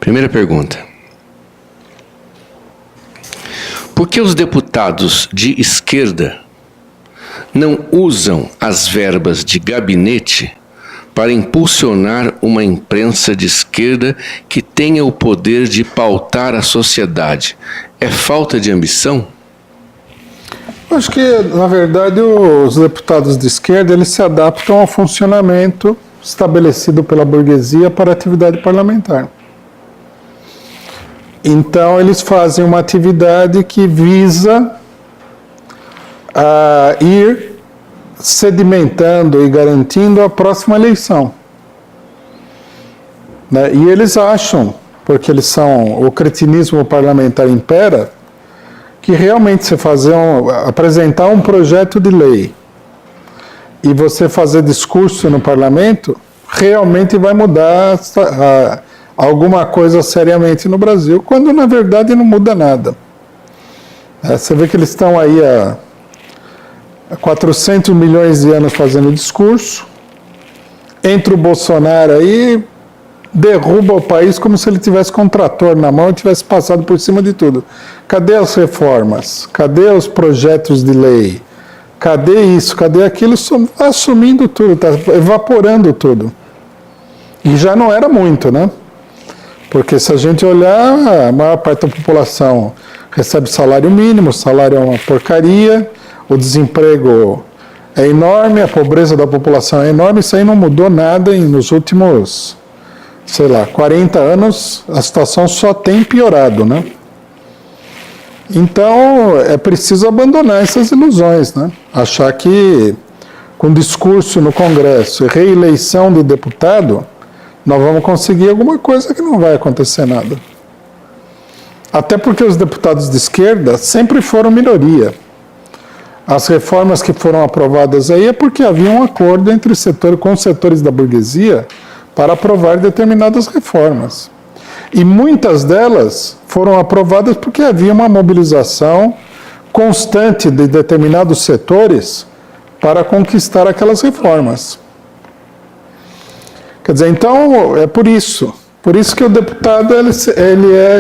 Primeira pergunta. Por que os deputados de esquerda não usam as verbas de gabinete para impulsionar uma imprensa de esquerda que tenha o poder de pautar a sociedade? É falta de ambição? Acho que, na verdade, os deputados de esquerda eles se adaptam ao funcionamento estabelecido pela burguesia para a atividade parlamentar. Então, eles fazem uma atividade que visa ir sedimentando e garantindo a próxima eleição. Né? E eles acham, porque o cretinismo parlamentar impera, que realmente você apresentar um projeto de lei e você fazer discurso no parlamento, realmente vai mudar alguma coisa seriamente no Brasil, quando na verdade não muda nada. Você vê que eles estão aí há 400 milhões de anos fazendo discurso, entra o Bolsonaro aí, derruba o país como se ele tivesse com um trator na mão e tivesse passado por cima de tudo. Cadê as reformas? Cadê os projetos de lei? Cadê isso? Cadê aquilo? Assumindo tudo, está evaporando tudo. E já não era muito, né? Porque se a gente olhar, a maior parte da população recebe salário mínimo, o salário é uma porcaria, o desemprego é enorme, a pobreza da população é enorme, isso aí não mudou nada nos últimos, 40 anos, a situação só tem piorado, né? Então, é preciso abandonar essas ilusões, né? Achar que com discurso no Congresso e reeleição de deputado, nós vamos conseguir alguma coisa que não vai acontecer nada. Até porque os deputados de esquerda sempre foram minoria. As reformas que foram aprovadas aí é porque havia um acordo com os setores da burguesia para aprovar determinadas reformas. E muitas delas foram aprovadas porque havia uma mobilização constante de determinados setores para conquistar aquelas reformas. Quer dizer, então, é por isso que o deputado ele é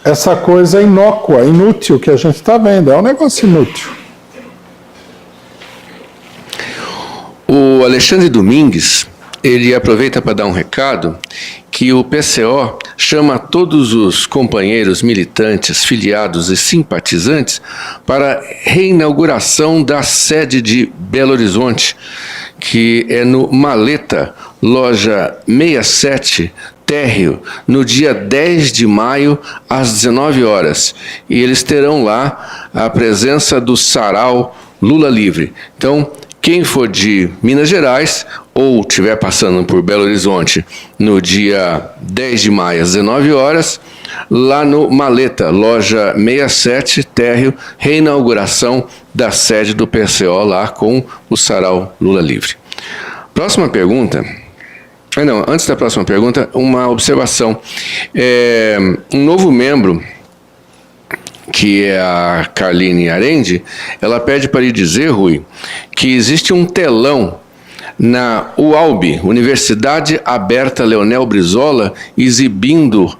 essa coisa inócua, inútil que a gente está vendo, é um negócio inútil. O Alexandre Domingues, ele aproveita para dar um recado que o PCO chama todos os companheiros militantes, filiados e simpatizantes para a reinauguração da sede de Belo Horizonte, que é no Maleta, loja 67, térreo, no dia 10 de maio, às 19 horas. E eles terão lá a presença do Sarau Lula Livre. Então, quem for de Minas Gerais ou estiver passando por Belo Horizonte no dia 10 de maio, às 19 horas, lá no Maleta, loja 67, térreo, reinauguração da sede do PCO lá com o Sarau Lula Livre. Próxima pergunta. Não, antes da próxima pergunta, uma observação. Um novo membro, que é a Carline Arendi, ela pede para lhe dizer, Rui, que existe um telão na UALB, Universidade Aberta Leonel Brizola, exibindo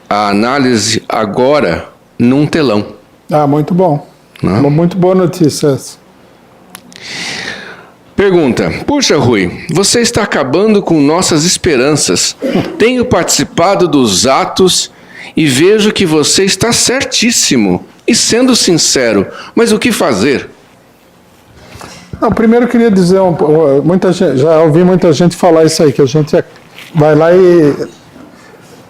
a análise agora num telão. Ah, muito bom. Não? Muito boa notícia essa. Pergunta: puxa, Rui, você está acabando com nossas esperanças. Tenho participado dos atos e vejo que você está certíssimo. E sendo sincero, mas o que fazer? Não, primeiro eu queria dizer, já ouvi muita gente falar isso aí, que a gente vai lá e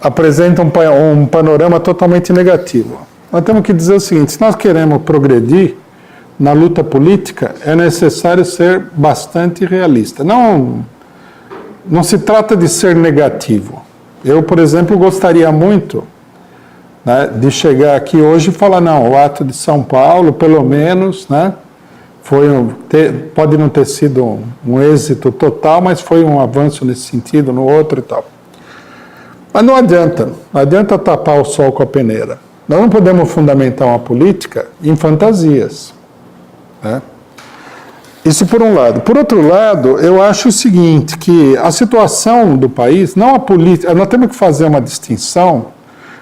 apresenta um panorama totalmente negativo. Nós temos que dizer o seguinte: se nós queremos progredir na luta política, é necessário ser bastante realista. Não se trata de ser negativo. Eu, por exemplo, gostaria muito, né, de chegar aqui hoje e falar, não, o ato de São Paulo, pelo menos, né, pode não ter sido um êxito total, mas foi um avanço nesse sentido, no outro e tal. Mas não adianta tapar o sol com a peneira. Nós não podemos fundamentar uma política em fantasias. Né? Isso por um lado. Por outro lado, eu acho o seguinte, que a situação do país, não a política, nós temos que fazer uma distinção,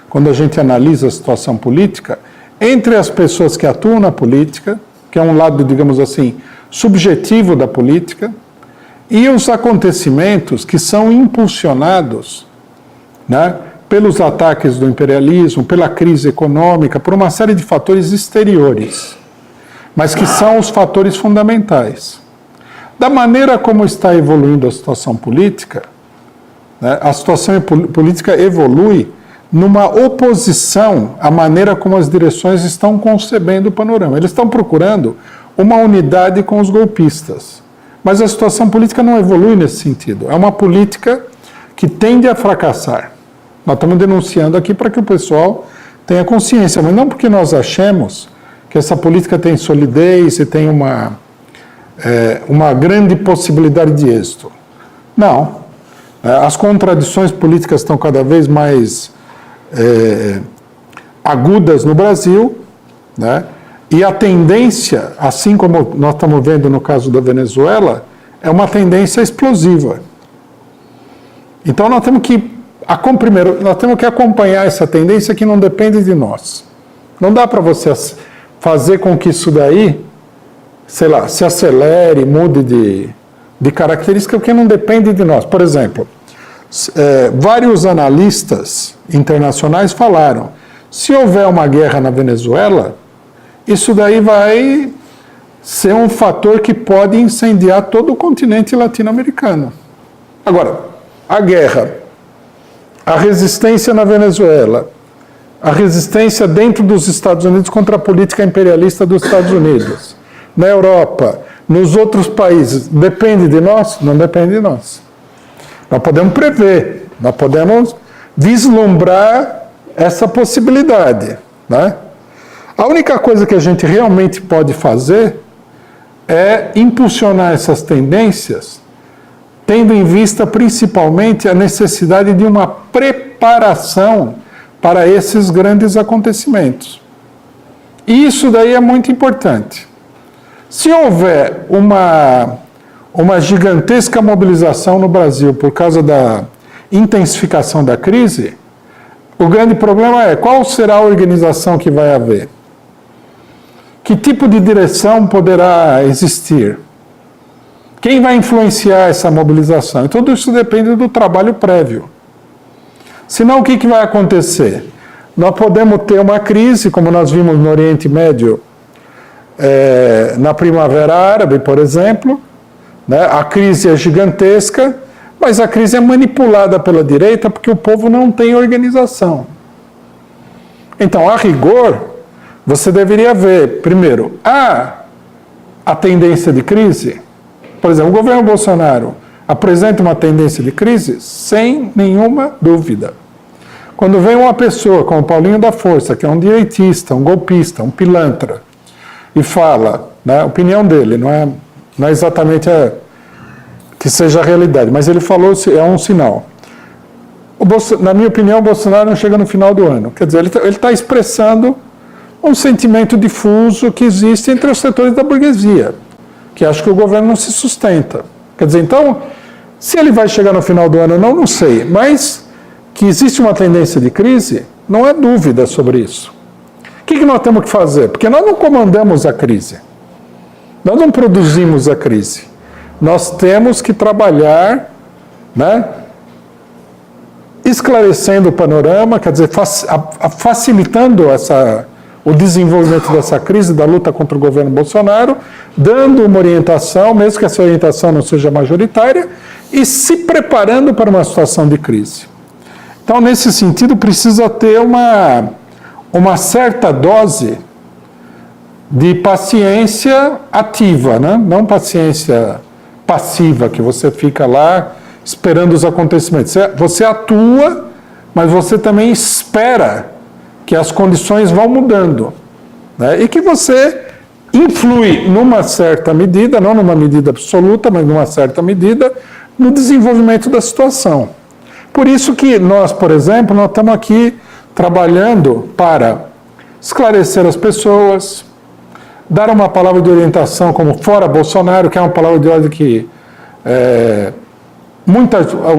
quando a gente analisa a situação política, entre as pessoas que atuam na política, que é um lado, digamos assim, subjetivo da política, e os acontecimentos que são impulsionados, né, pelos ataques do imperialismo, pela crise econômica, por uma série de fatores exteriores, mas que são os fatores fundamentais. Da maneira como está evoluindo a situação política, né, a situação política evolui numa oposição à maneira como as direções estão concebendo o panorama. Eles estão procurando uma unidade com os golpistas. Mas a situação política não evolui nesse sentido. É uma política que tende a fracassar. Nós estamos denunciando aqui para que o pessoal tenha consciência, mas não porque nós achemos que essa política tem solidez e tem uma grande possibilidade de êxito. Não. As contradições políticas estão cada vez mais agudas no Brasil, né? E a tendência, assim como nós estamos vendo no caso da Venezuela, é uma tendência explosiva. Então nós temos que acompanhar essa tendência que não depende de nós. Não dá para você fazer com que isso daí, sei lá, se acelere, mude de característica, porque não depende de nós. Por exemplo, vários analistas internacionais falaram, se houver uma guerra na Venezuela, isso daí vai ser um fator que pode incendiar todo o continente latino-americano. Agora, a guerra, a resistência na Venezuela, a resistência dentro dos Estados Unidos contra a política imperialista dos Estados Unidos, na Europa, nos outros países, depende de nós? Não depende de nós. Nós podemos prever, nós podemos vislumbrar essa possibilidade, né? A única coisa que a gente realmente pode fazer é impulsionar essas tendências, tendo em vista principalmente a necessidade de uma preparação para esses grandes acontecimentos. E isso daí é muito importante. Se houver uma gigantesca mobilização no Brasil por causa da intensificação da crise, o grande problema é qual será a organização que vai haver? Que tipo de direção poderá existir? Quem vai influenciar essa mobilização? E tudo isso depende do trabalho prévio. Senão, o que vai acontecer? Nós podemos ter uma crise, como nós vimos no Oriente Médio, na Primavera Árabe, por exemplo, né? A crise é gigantesca, mas a crise é manipulada pela direita porque o povo não tem organização. Então, a rigor, você deveria ver, primeiro, a tendência de crise. Por exemplo, o governo Bolsonaro apresenta uma tendência de crise sem nenhuma dúvida. Quando vem uma pessoa como Paulinho da Força, que é um direitista, um golpista, um pilantra, e fala, né, a opinião dele, não é exatamente que seja a realidade, mas ele falou, é um sinal. Na minha opinião, o Bolsonaro não chega no final do ano. Quer dizer, ele está expressando um sentimento difuso que existe entre os setores da burguesia, que acha que o governo não se sustenta. Quer dizer, então, se ele vai chegar no final do ano ou não sei, mas que existe uma tendência de crise, não há dúvida sobre isso. O que nós temos que fazer? Porque nós não comandamos a crise, nós não produzimos a crise. Nós temos que trabalhar, né, esclarecendo o panorama, quer dizer, facilitando o desenvolvimento dessa crise, da luta contra o governo Bolsonaro, dando uma orientação, mesmo que essa orientação não seja majoritária, e se preparando para uma situação de crise. Então, nesse sentido, precisa ter uma certa dose de paciência ativa, né? Não paciência passiva, que você fica lá esperando os acontecimentos. Você atua, mas você também espera que as condições vão mudando, né? E que você influi numa certa medida, não numa medida absoluta, mas numa certa medida, no desenvolvimento da situação. Por isso que nós, por exemplo, nós estamos aqui trabalhando para esclarecer as pessoas, dar uma palavra de orientação como fora Bolsonaro, que é uma palavra de ordem que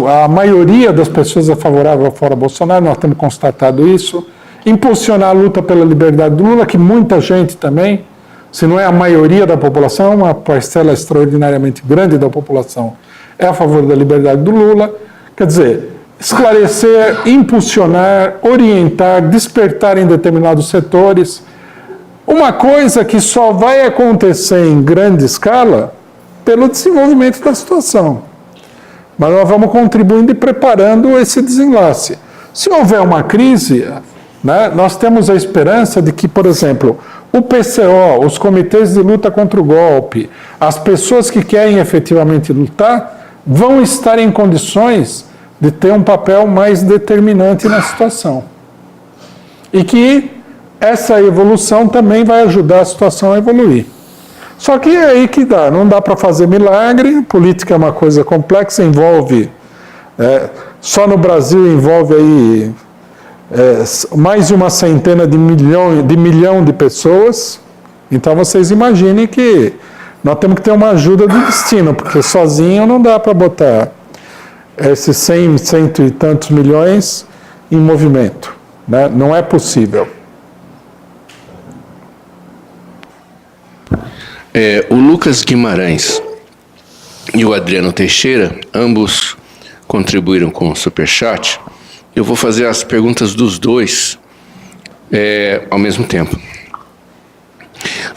a maioria das pessoas é favorável a fora Bolsonaro, nós temos constatado isso. Impulsionar a luta pela liberdade do Lula, que muita gente também, se não é a maioria da população, uma parcela extraordinariamente grande da população é a favor da liberdade do Lula. Quer dizer, esclarecer, impulsionar, orientar, despertar em determinados setores. Uma coisa que só vai acontecer em grande escala pelo desenvolvimento da situação. Mas nós vamos contribuindo e preparando esse desenlace. Se houver uma crise, né, nós temos a esperança de que, por exemplo, o PCO, os comitês de luta contra o golpe, as pessoas que querem efetivamente lutar, vão estar em condições de ter um papel mais determinante na situação. E que essa evolução também vai ajudar a situação a evoluir. Só que é aí que dá, não dá para fazer milagre, política é uma coisa complexa, envolve, só no Brasil envolve aí mais de uma centena de milhão de pessoas. Então vocês imaginem que nós temos que ter uma ajuda do destino, porque sozinho não dá para botar esses 100 e tantos milhões em movimento, né? Não é possível. O Lucas Guimarães e o Adriano Teixeira, ambos contribuíram com o Superchat. Eu vou fazer as perguntas dos dois ao mesmo tempo.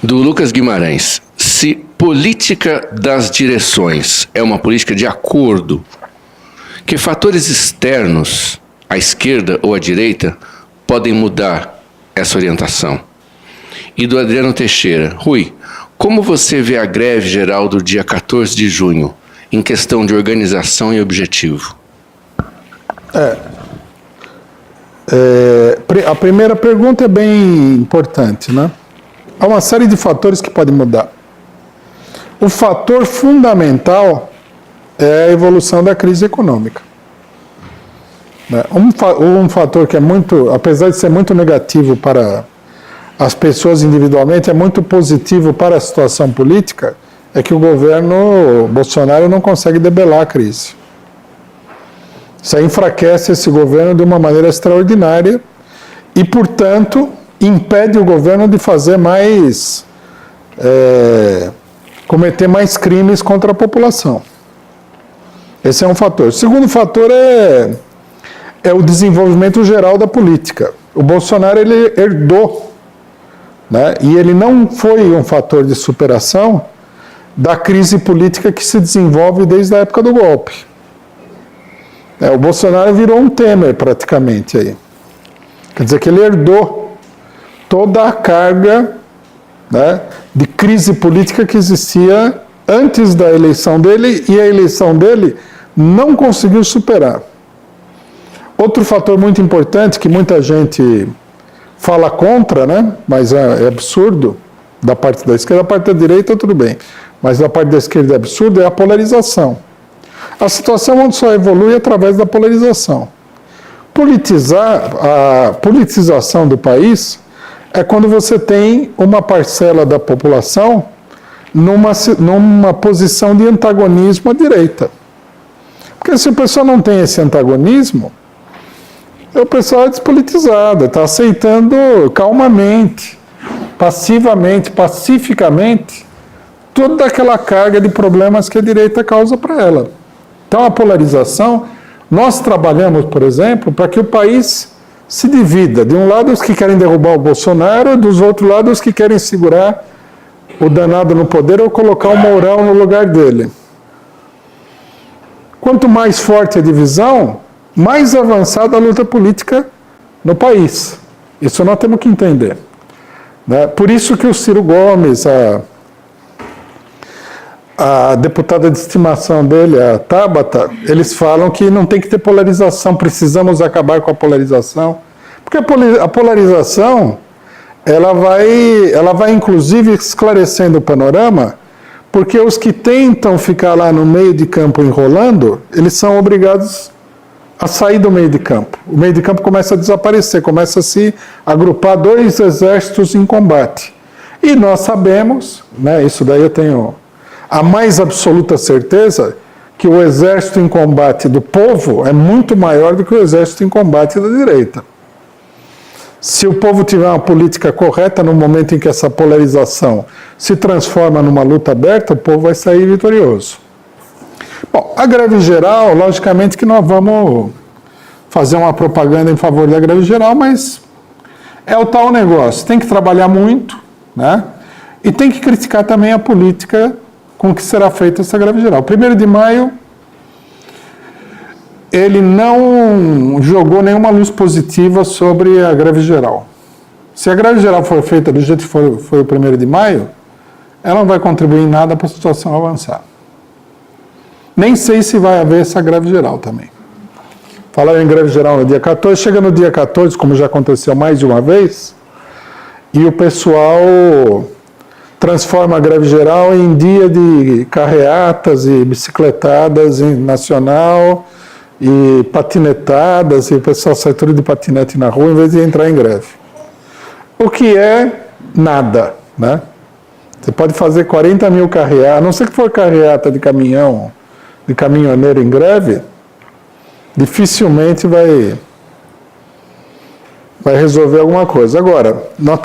Do Lucas Guimarães: se política das direções é uma política de acordo, que fatores externos, à esquerda ou à direita, podem mudar essa orientação? E do Adriano Teixeira: Rui, como você vê a greve geral do dia 14 de junho, em questão de organização e objetivo? A primeira pergunta é bem importante, né? Há uma série de fatores que podem mudar. O fator fundamental é a evolução da crise econômica. Um fator que é muito, apesar de ser muito negativo para as pessoas individualmente, é muito positivo para a situação política, é que o governo Bolsonaro não consegue debelar a crise. Isso aí enfraquece esse governo de uma maneira extraordinária e, portanto, impede o governo de fazer mais, cometer mais crimes contra a população. Esse é um fator. O segundo fator é o desenvolvimento geral da política. O Bolsonaro, ele herdou, né, e ele não foi um fator de superação da crise política que se desenvolve desde a época do golpe. O Bolsonaro virou um Temer, praticamente, aí. Quer dizer que ele herdou toda a carga, né, de crise política que existia antes da eleição dele, e a eleição dele não conseguiu superar. Outro fator muito importante, que muita gente fala contra, né, mas é absurdo, da parte da esquerda, da parte da direita tudo bem, mas da parte da esquerda é absurdo, é a polarização. A situação só evolui através da polarização. A politização do país é quando você tem uma parcela da população numa posição de antagonismo à direita. Porque se o pessoal não tem esse antagonismo, o pessoal é despolitizado, está aceitando calmamente, passivamente, pacificamente, toda aquela carga de problemas que a direita causa para ela. Então, a polarização, nós trabalhamos, por exemplo, para que o país se divida. De um lado, os que querem derrubar o Bolsonaro, dos outros lados, os que querem segurar o danado no poder ou colocar o Mourão no lugar dele. Quanto mais forte a divisão, mais avançada a luta política no país. Isso nós temos que entender. Né? Por isso que o Ciro Gomes, a deputada de estimação dele, a Tabata, eles falam que não tem que ter polarização, precisamos acabar com a polarização, porque a polarização ela vai inclusive esclarecendo o panorama, porque os que tentam ficar lá no meio de campo enrolando, eles são obrigados a sair do meio de campo. O meio de campo começa a desaparecer, começa a se agrupar dois exércitos em combate. E nós sabemos, né, isso daí eu tenho a mais absoluta certeza, que o exército em combate do povo é muito maior do que o exército em combate da direita. Se o povo tiver uma política correta, no momento em que essa polarização se transforma numa luta aberta, o povo vai sair vitorioso. Bom, a greve geral, logicamente que nós vamos fazer uma propaganda em favor da greve geral, mas é o tal negócio, tem que trabalhar muito, né? E tem que criticar também a política com que será feita essa greve geral. 1º de maio, ele não jogou nenhuma luz positiva sobre a greve geral. Se a greve geral for feita do jeito que foi o 1º de maio, ela não vai contribuir em nada para a situação avançar. Nem sei se vai haver essa greve geral também. Falaram em greve geral no dia 14, chega no dia 14, como já aconteceu mais de uma vez, e o pessoal transforma a greve geral em dia de carreatas e bicicletadas nacional, e patinetadas, e o pessoal sai tudo de patinete na rua em vez de entrar em greve. O que é nada, né? Você pode fazer 40 mil carreatas, a não ser que for carreata de caminhão, de caminhoneiro em greve, dificilmente vai resolver alguma coisa. Agora, nós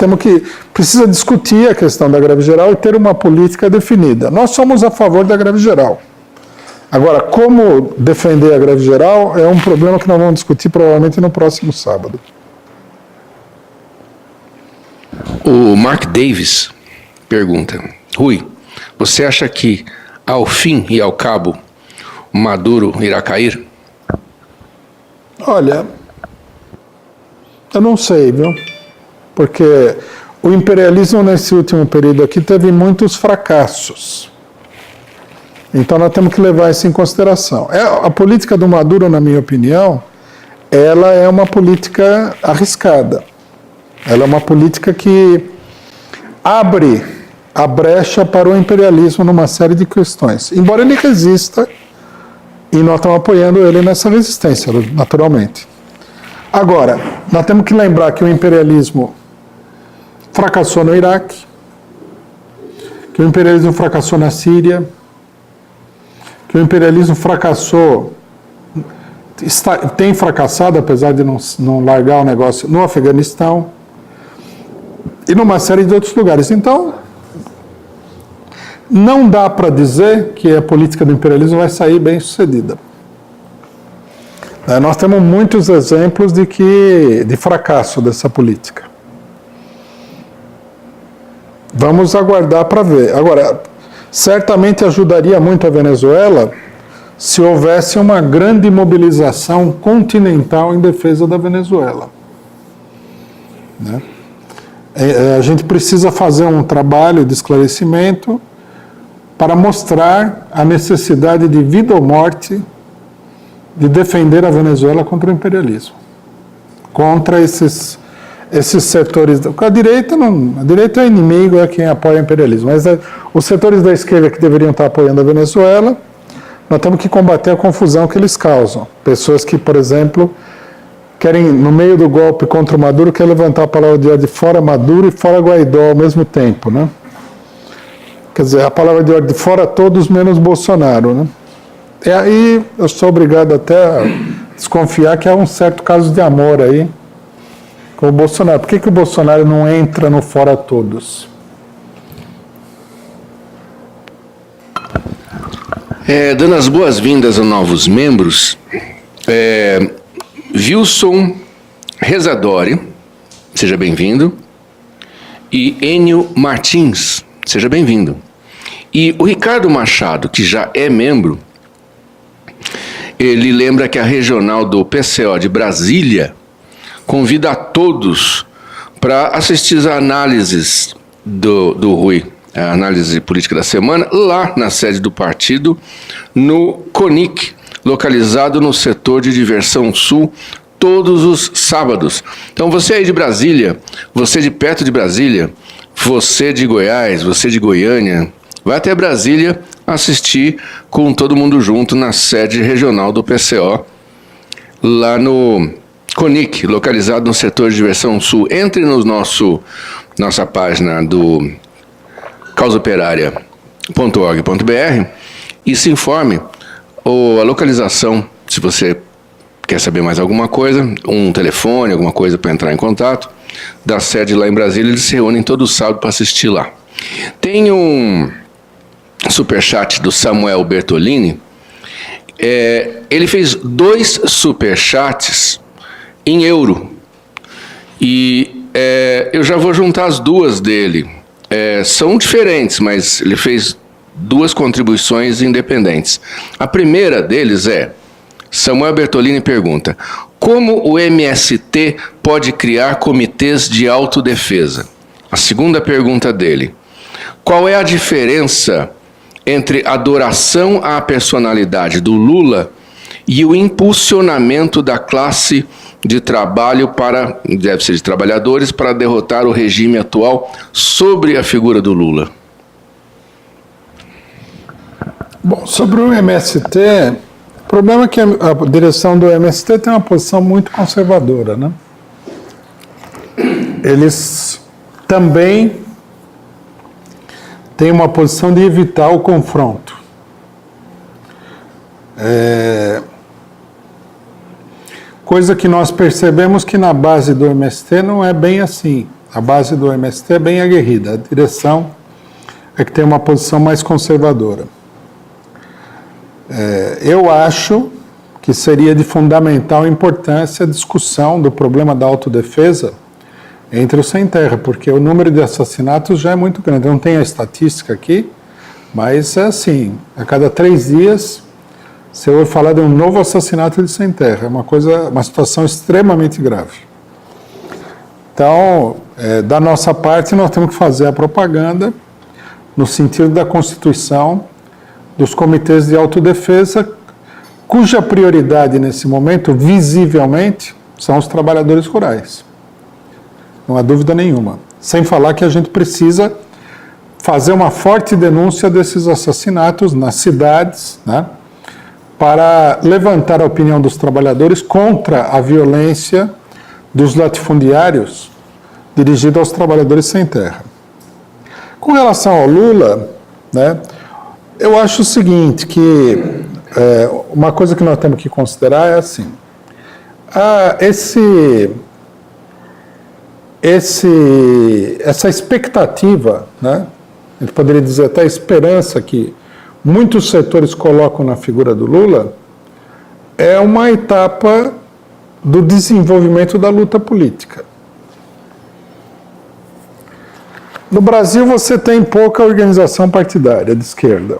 precisa discutir a questão da greve geral e ter uma política definida. Nós somos a favor da greve geral. Agora, como defender a greve geral é um problema que nós vamos discutir provavelmente no próximo sábado. O Mark Davis pergunta: Rui, você acha que, ao fim e ao cabo, Maduro irá cair? Olha, eu não sei, viu? Porque o imperialismo nesse último período aqui teve muitos fracassos. Então nós temos que levar isso em consideração. A política do Maduro, na minha opinião, ela é uma política arriscada. Ela é uma política que abre a brecha para o imperialismo numa série de questões. Embora ele resista, e nós estamos apoiando ele nessa resistência, naturalmente. Agora, nós temos que lembrar que o imperialismo fracassou no Iraque, que o imperialismo fracassou na Síria, que o imperialismo fracassou, tem fracassado, apesar de não largar o negócio, no Afeganistão e numa série de outros lugares. Então, não dá para dizer que a política do imperialismo vai sair bem sucedida. Nós temos muitos exemplos de fracasso dessa política. Vamos aguardar para ver. Agora, certamente ajudaria muito a Venezuela se houvesse uma grande mobilização continental em defesa da Venezuela. Né? A gente precisa fazer um trabalho de esclarecimento para mostrar a necessidade de vida ou morte de defender a Venezuela contra o imperialismo, contra esses setores. A direita é inimigo, é quem apoia o imperialismo, mas os setores da esquerda que deveriam estar apoiando a Venezuela, nós temos que combater a confusão que eles causam. Pessoas que, por exemplo, querem, no meio do golpe contra o Maduro, querem levantar a palavra de ordem fora Maduro e fora Guaidó ao mesmo tempo, né? Quer dizer, a palavra de ordem fora todos menos Bolsonaro, né? E aí eu sou obrigado até a desconfiar que há um certo caso de amor aí com o Bolsonaro. Por que o Bolsonaro não entra no fora todos? Dando as boas-vindas a novos membros, Wilson Rezadori, seja bem-vindo, e Enio Martins, seja bem-vindo. E o Ricardo Machado, que já é membro, ele lembra que a regional do PCO de Brasília convida a todos para assistir às análises do Rui, a análise política da semana, lá na sede do partido, no CONIC, localizado no setor de diversão sul, todos os sábados. Então você aí de Brasília, você de perto de Brasília, você de Goiás, você de Goiânia, vai até Brasília assistir com todo mundo junto na sede regional do PCO, lá no CONIC, localizado no setor de diversão sul. Entre no nossa página do causaoperária.org.br e se informe a localização, se você quer saber mais alguma coisa, um telefone, alguma coisa para entrar em contato, da sede lá em Brasília. Eles se reúnem todo sábado para assistir lá. Tem um superchat do Samuel Bertolini. Ele fez 2 superchats em euro. E eu já vou juntar as duas dele. São diferentes, mas ele fez 2 contribuições independentes. A primeira deles Samuel Bertolini pergunta: como o MST pode criar comitês de autodefesa? A segunda pergunta dele: qual é a diferença entre adoração à personalidade do Lula e o impulsionamento da classe de trabalho deve ser de trabalhadores, para derrotar o regime atual sobre a figura do Lula? Bom, sobre o MST, o problema é que a direção do MST tem uma posição muito conservadora, né? Eles também têm uma posição de evitar o confronto. Coisa que nós percebemos que na base do MST não é bem assim. A base do MST é bem aguerrida. A direção é que tem uma posição mais conservadora. Eu acho que seria de fundamental importância a discussão do problema da autodefesa entre os sem terra, porque o número de assassinatos já é muito grande. Eu não tenho a estatística aqui, mas é assim, a cada 3 dias você ouve falar de um novo assassinato de sem terra. É uma situação extremamente grave. Então, da nossa parte, nós temos que fazer a propaganda no sentido da Constituição, dos comitês de autodefesa, cuja prioridade nesse momento, visivelmente, são os trabalhadores rurais. Não há dúvida nenhuma. Sem falar que a gente precisa fazer uma forte denúncia desses assassinatos nas cidades, né, para levantar a opinião dos trabalhadores contra a violência dos latifundiários dirigida aos trabalhadores sem terra. Com relação ao Lula, né, eu acho o seguinte, que uma coisa que nós temos que considerar é assim, essa expectativa, né, a gente poderia dizer até a esperança que muitos setores colocam na figura do Lula, é uma etapa do desenvolvimento da luta política. No Brasil você tem pouca organização partidária de esquerda.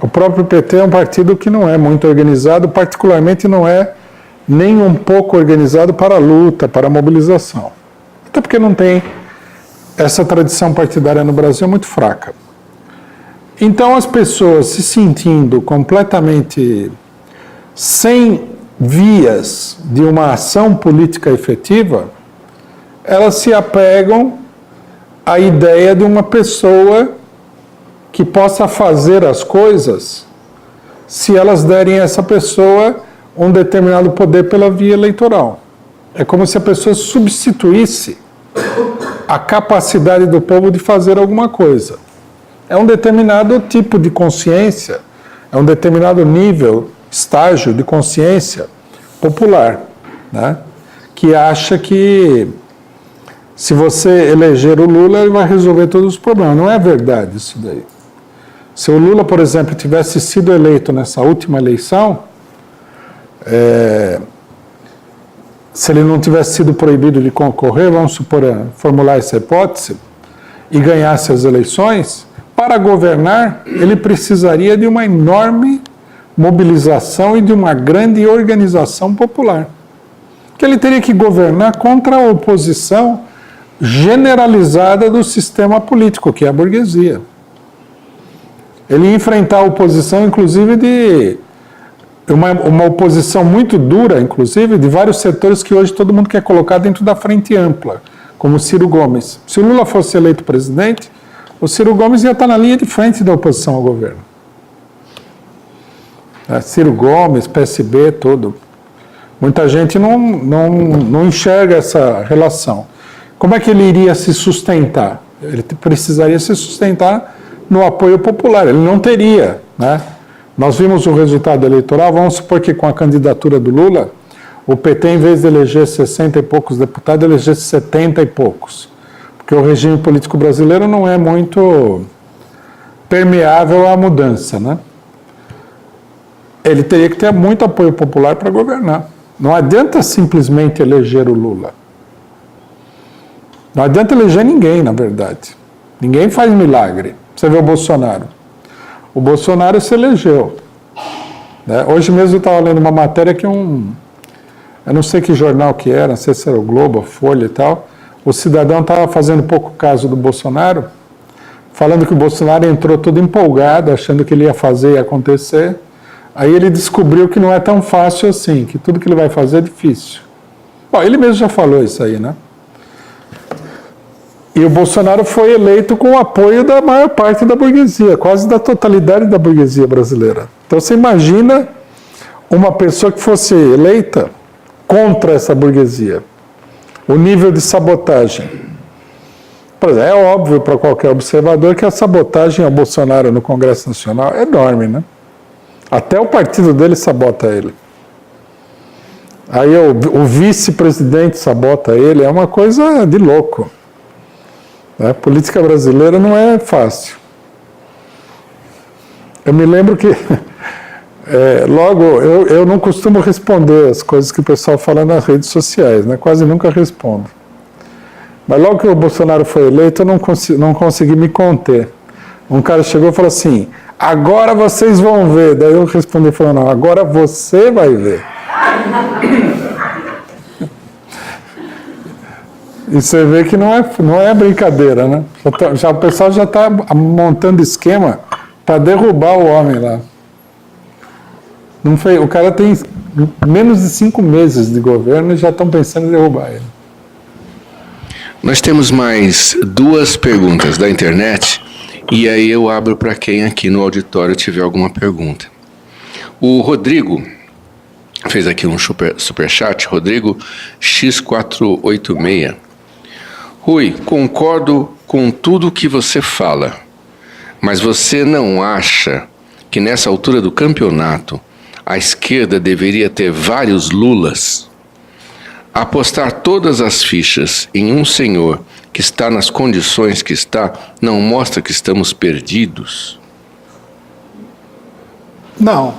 O próprio PT é um partido que não é muito organizado, particularmente não é nem um pouco organizado para a luta, para a mobilização. Até porque não tem essa tradição partidária no Brasil, é muito fraca. Então as pessoas se sentindo completamente sem vias de uma ação política efetiva, elas se apegam à ideia de uma pessoa que possa fazer as coisas se elas derem a essa pessoa um determinado poder pela via eleitoral. É como se a pessoa substituísse a capacidade do povo de fazer alguma coisa. É um determinado tipo de consciência, é um determinado nível, estágio de consciência popular, né, que acha que se você eleger o Lula, ele vai resolver todos os problemas. Não é verdade isso daí. Se o Lula, por exemplo, tivesse sido eleito nessa última eleição, se ele não tivesse sido proibido de concorrer, vamos supor, formular essa hipótese, e ganhasse as eleições, para governar, ele precisaria de uma enorme mobilização e de uma grande organização popular. Que ele teria que governar contra a oposição generalizada do sistema político, que é a burguesia. Ele ia enfrentar a oposição, inclusive, de uma oposição muito dura, inclusive, de vários setores que hoje todo mundo quer colocar dentro da frente ampla, como Ciro Gomes. Se o Lula fosse eleito presidente, o Ciro Gomes ia estar na linha de frente da oposição ao governo. Ciro Gomes, PSB, tudo. Muita gente não enxerga essa relação. Como é que ele iria se sustentar? Ele precisaria se sustentar no apoio popular. Ele não teria, né? Nós vimos o resultado eleitoral, vamos supor que com a candidatura do Lula, o PT, em vez de eleger 60 e poucos deputados, elegesse 70 e poucos. Porque o regime político brasileiro não é muito permeável à mudança, né? Ele teria que ter muito apoio popular para governar. Não adianta simplesmente eleger o Lula. Não adianta eleger ninguém, na verdade. Ninguém faz milagre. Você vê o Bolsonaro. O Bolsonaro se elegeu. Né? Hoje mesmo eu estava lendo uma matéria que eu não sei que jornal que era, não sei se era o Globo, a Folha e tal, o cidadão estava fazendo pouco caso do Bolsonaro, falando que o Bolsonaro entrou todo empolgado, achando que ele ia fazer e acontecer. Aí ele descobriu que não é tão fácil assim, que tudo que ele vai fazer é difícil. Bom, ele mesmo já falou isso aí, né? E o Bolsonaro foi eleito com o apoio da maior parte da burguesia, quase da totalidade da burguesia brasileira. Então você imagina uma pessoa que fosse eleita contra essa burguesia. O nível de sabotagem. Por exemplo, é óbvio para qualquer observador que a sabotagem ao Bolsonaro no Congresso Nacional é enorme, né? Até o partido dele sabota ele. Aí o vice-presidente sabota ele, é uma coisa de louco. A política brasileira não é fácil. Eu me lembro que, logo, eu não costumo responder as coisas que o pessoal fala nas redes sociais, né? Quase nunca respondo. Mas logo que o Bolsonaro foi eleito, eu não consegui me conter. Um cara chegou e falou assim, agora vocês vão ver. Daí eu respondi falando, não, agora você vai ver. E você vê que não é brincadeira, né? O pessoal já está montando esquema para derrubar o homem lá. O cara tem menos de 5 meses de governo e já estão pensando em derrubar ele. Nós temos mais 2 perguntas da internet e aí eu abro para quem aqui no auditório tiver alguma pergunta. O Rodrigo fez aqui um superchat, Rodrigo X486. Rui, concordo com tudo que você fala, mas você não acha que nessa altura do campeonato a esquerda deveria ter vários Lulas? Apostar todas as fichas em um senhor que está nas condições que está não mostra que estamos perdidos? Não,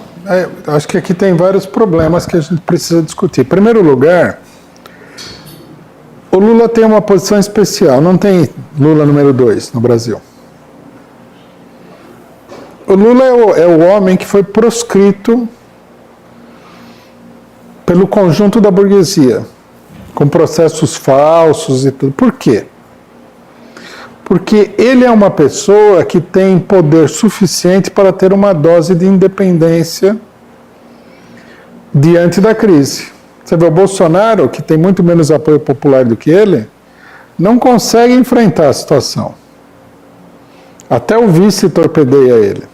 acho que aqui tem vários problemas que a gente precisa discutir. Em primeiro lugar, o Lula tem uma posição especial, não tem Lula número 2 no Brasil. O Lula é o homem que foi proscrito pelo conjunto da burguesia, com processos falsos e tudo. Por quê? Porque ele é uma pessoa que tem poder suficiente para ter uma dose de independência diante da crise. Você vê o Bolsonaro, que tem muito menos apoio popular do que ele, não consegue enfrentar a situação. Até o vice torpedeia ele.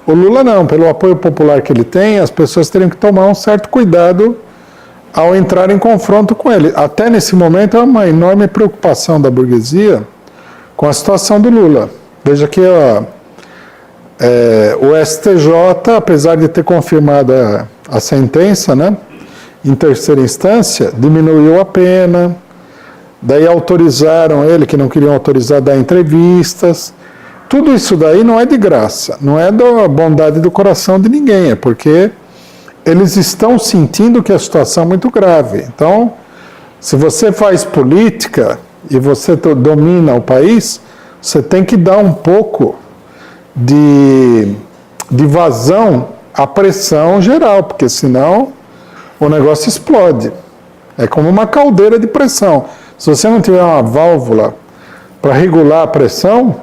O Lula não, pelo apoio popular que ele tem, as pessoas teriam que tomar um certo cuidado ao entrar em confronto com ele. Até nesse momento é uma enorme preocupação da burguesia com a situação do Lula. Veja que o STJ, apesar de ter confirmado a sentença, né, em terceira instância, diminuiu a pena, daí autorizaram ele, que não queriam autorizar, a dar entrevistas. Tudo isso daí não é de graça, não é da bondade do coração de ninguém, é porque eles estão sentindo que a situação é muito grave. Então, se você faz política e você domina o país, você tem que dar um pouco de vazão à pressão geral, porque senão o negócio explode. É como uma caldeira de pressão. Se você não tiver uma válvula para regular a pressão,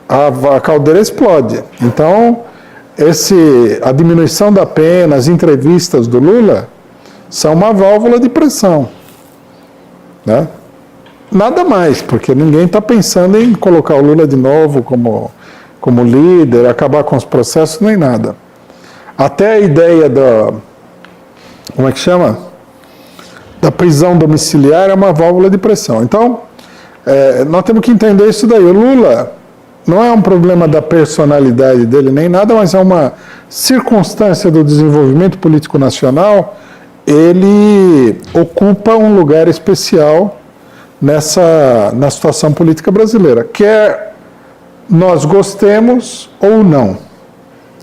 a caldeira explode. Então, a diminuição da pena, as entrevistas do Lula, são uma válvula de pressão. Né? Nada mais, porque ninguém está pensando em colocar o Lula de novo como líder, acabar com os processos, nem nada. Até a ideia como é que chama? Da prisão domiciliar é uma válvula de pressão. Então, nós temos que entender isso daí. O Lula, não é um problema da personalidade dele nem nada, mas é uma circunstância do desenvolvimento político nacional, ele ocupa um lugar especial na situação política brasileira, quer nós gostemos ou não,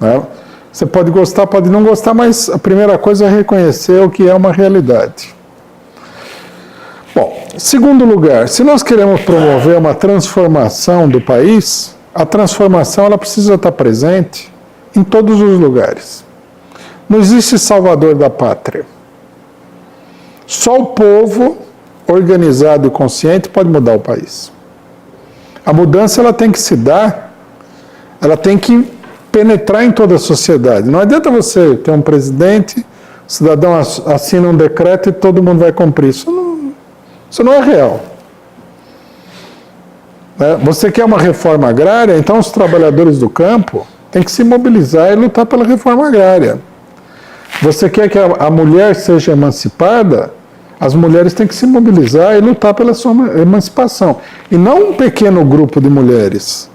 né? Você pode gostar, pode não gostar, mas a primeira coisa é reconhecer o que é uma realidade. Bom, segundo lugar, se nós queremos promover uma transformação do país, a transformação ela precisa estar presente em todos os lugares. Não existe salvador da pátria. Só o povo organizado e consciente pode mudar o país. A mudança ela tem que se dar, ela tem que penetrar em toda a sociedade. Não adianta você ter um presidente, o cidadão assina um decreto e todo mundo vai cumprir. Isso não é real. Você quer uma reforma agrária, então os trabalhadores do campo têm que se mobilizar e lutar pela reforma agrária. Você quer que a mulher seja emancipada, as mulheres têm que se mobilizar e lutar pela sua emancipação. E não um pequeno grupo de mulheres,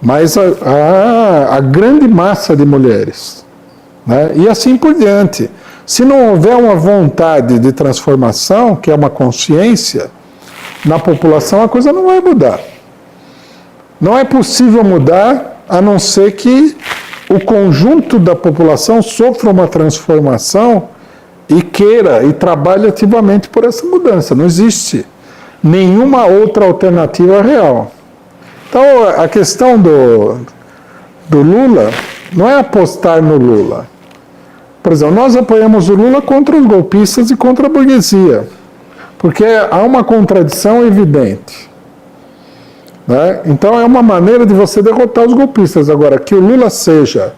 mas a grande massa de mulheres, né? E assim por diante. Se não houver uma vontade de transformação, que é uma consciência, na população, a coisa não vai mudar. Não é possível mudar, a não ser que o conjunto da população sofra uma transformação e queira e trabalhe ativamente por essa mudança. Não existe nenhuma outra alternativa real. Então, a questão do Lula não é apostar no Lula. Por exemplo, nós apoiamos o Lula contra os golpistas e contra a burguesia, porque há uma contradição evidente, né? Então, é uma maneira de você derrotar os golpistas. Agora, que o Lula seja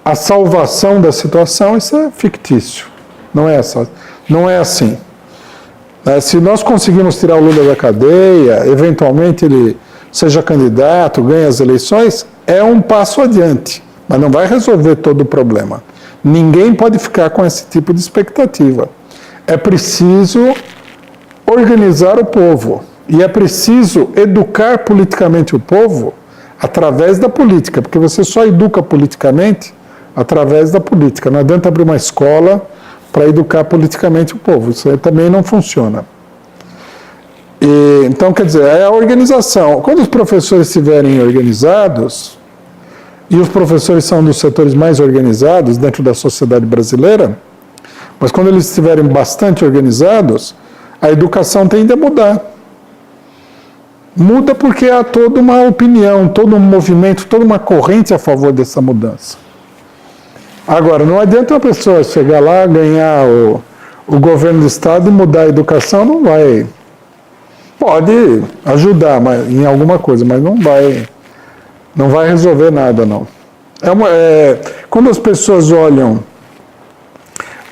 a salvação da situação, isso é fictício. Não é assim. Se nós conseguirmos tirar o Lula da cadeia, eventualmente ele seja candidato, ganhe as eleições, é um passo adiante, mas não vai resolver todo o problema. Ninguém pode ficar com esse tipo de expectativa. É preciso organizar o povo e é preciso educar politicamente o povo através da política, porque você só educa politicamente através da política. Não adianta abrir uma escola para educar politicamente o povo, isso aí também não funciona. Então, quer dizer, é a organização. Quando os professores estiverem organizados, e os professores são dos setores mais organizados dentro da sociedade brasileira, mas quando eles estiverem bastante organizados, a educação tende a mudar. Muda porque há toda uma opinião, todo um movimento, toda uma corrente a favor dessa mudança. Agora, não adianta a pessoa chegar lá, ganhar o governo do Estado e mudar a educação, não vai. Pode ajudar em alguma coisa, mas não vai resolver nada, não. Quando as pessoas olham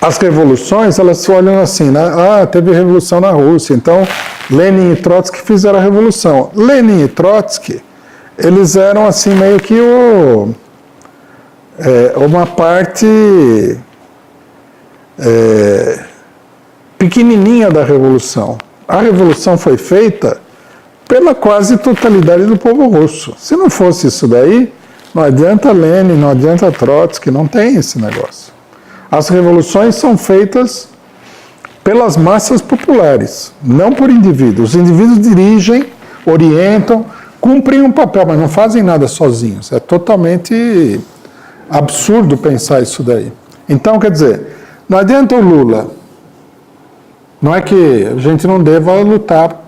as revoluções, elas olham assim, né? Teve revolução na Rússia, então Lenin e Trotsky fizeram a revolução. Lenin e Trotsky, eles eram assim meio que uma parte pequenininha da revolução. A revolução foi feita pela quase totalidade do povo russo. Se não fosse isso daí, não adianta Lenin, não adianta Trotsky, não tem esse negócio. As revoluções são feitas pelas massas populares, não por indivíduos. Os indivíduos dirigem, orientam, cumprem um papel, mas não fazem nada sozinhos. É totalmente absurdo pensar isso daí. Então, quer dizer, não adianta o Lula. Não é que a gente não deva lutar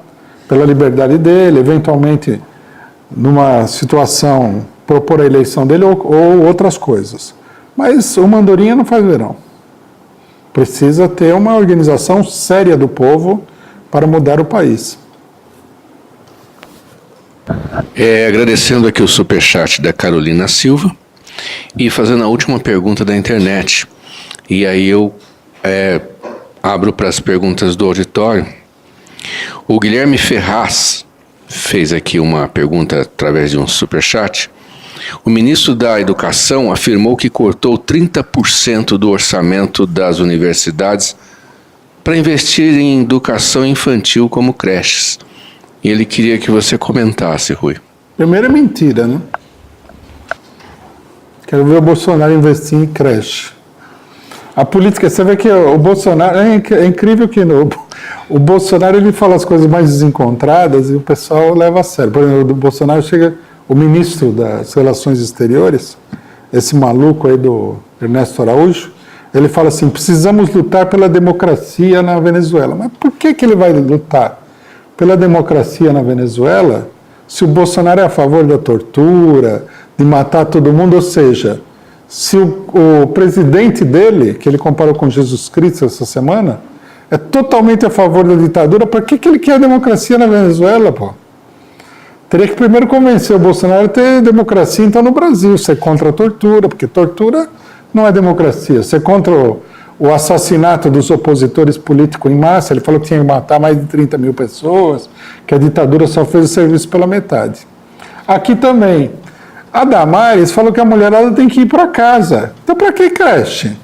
pela liberdade dele, eventualmente, numa situação, propor a eleição dele ou outras coisas. Mas o Mandorinha não faz verão. Precisa ter uma organização séria do povo para mudar o país. Agradecendo aqui o superchat da Carolina Silva e fazendo a última pergunta da internet. E aí eu abro para as perguntas do auditório. O Guilherme Ferraz fez aqui uma pergunta através de um superchat. O ministro da Educação afirmou que cortou 30% do orçamento das universidades para investir em educação infantil como creches. E ele queria que você comentasse, Rui. Primeiro é mentira, né? Quero ver o Bolsonaro investir em creche. A política, você vê que o Bolsonaro, é incrível que o Bolsonaro ele fala as coisas mais desencontradas e o pessoal leva a sério. Por exemplo, o Bolsonaro chega, o ministro das Relações Exteriores, esse maluco aí do Ernesto Araújo, ele fala assim, precisamos lutar pela democracia na Venezuela. Mas por que ele vai lutar pela democracia na Venezuela se o Bolsonaro é a favor da tortura, de matar todo mundo? Ou seja, se o presidente dele, que ele comparou com Jesus Cristo essa semana, é totalmente a favor da ditadura, por que ele quer a democracia na Venezuela, pô? Teria que primeiro convencer o Bolsonaro a ter democracia, então, no Brasil, ser contra a tortura, porque tortura não é democracia. Ser contra o assassinato dos opositores políticos em massa, ele falou que tinha que matar mais de 30 mil pessoas, que a ditadura só fez o serviço pela metade. Aqui também. A Damares falou que a mulherada tem que ir para casa. Então, para que creche?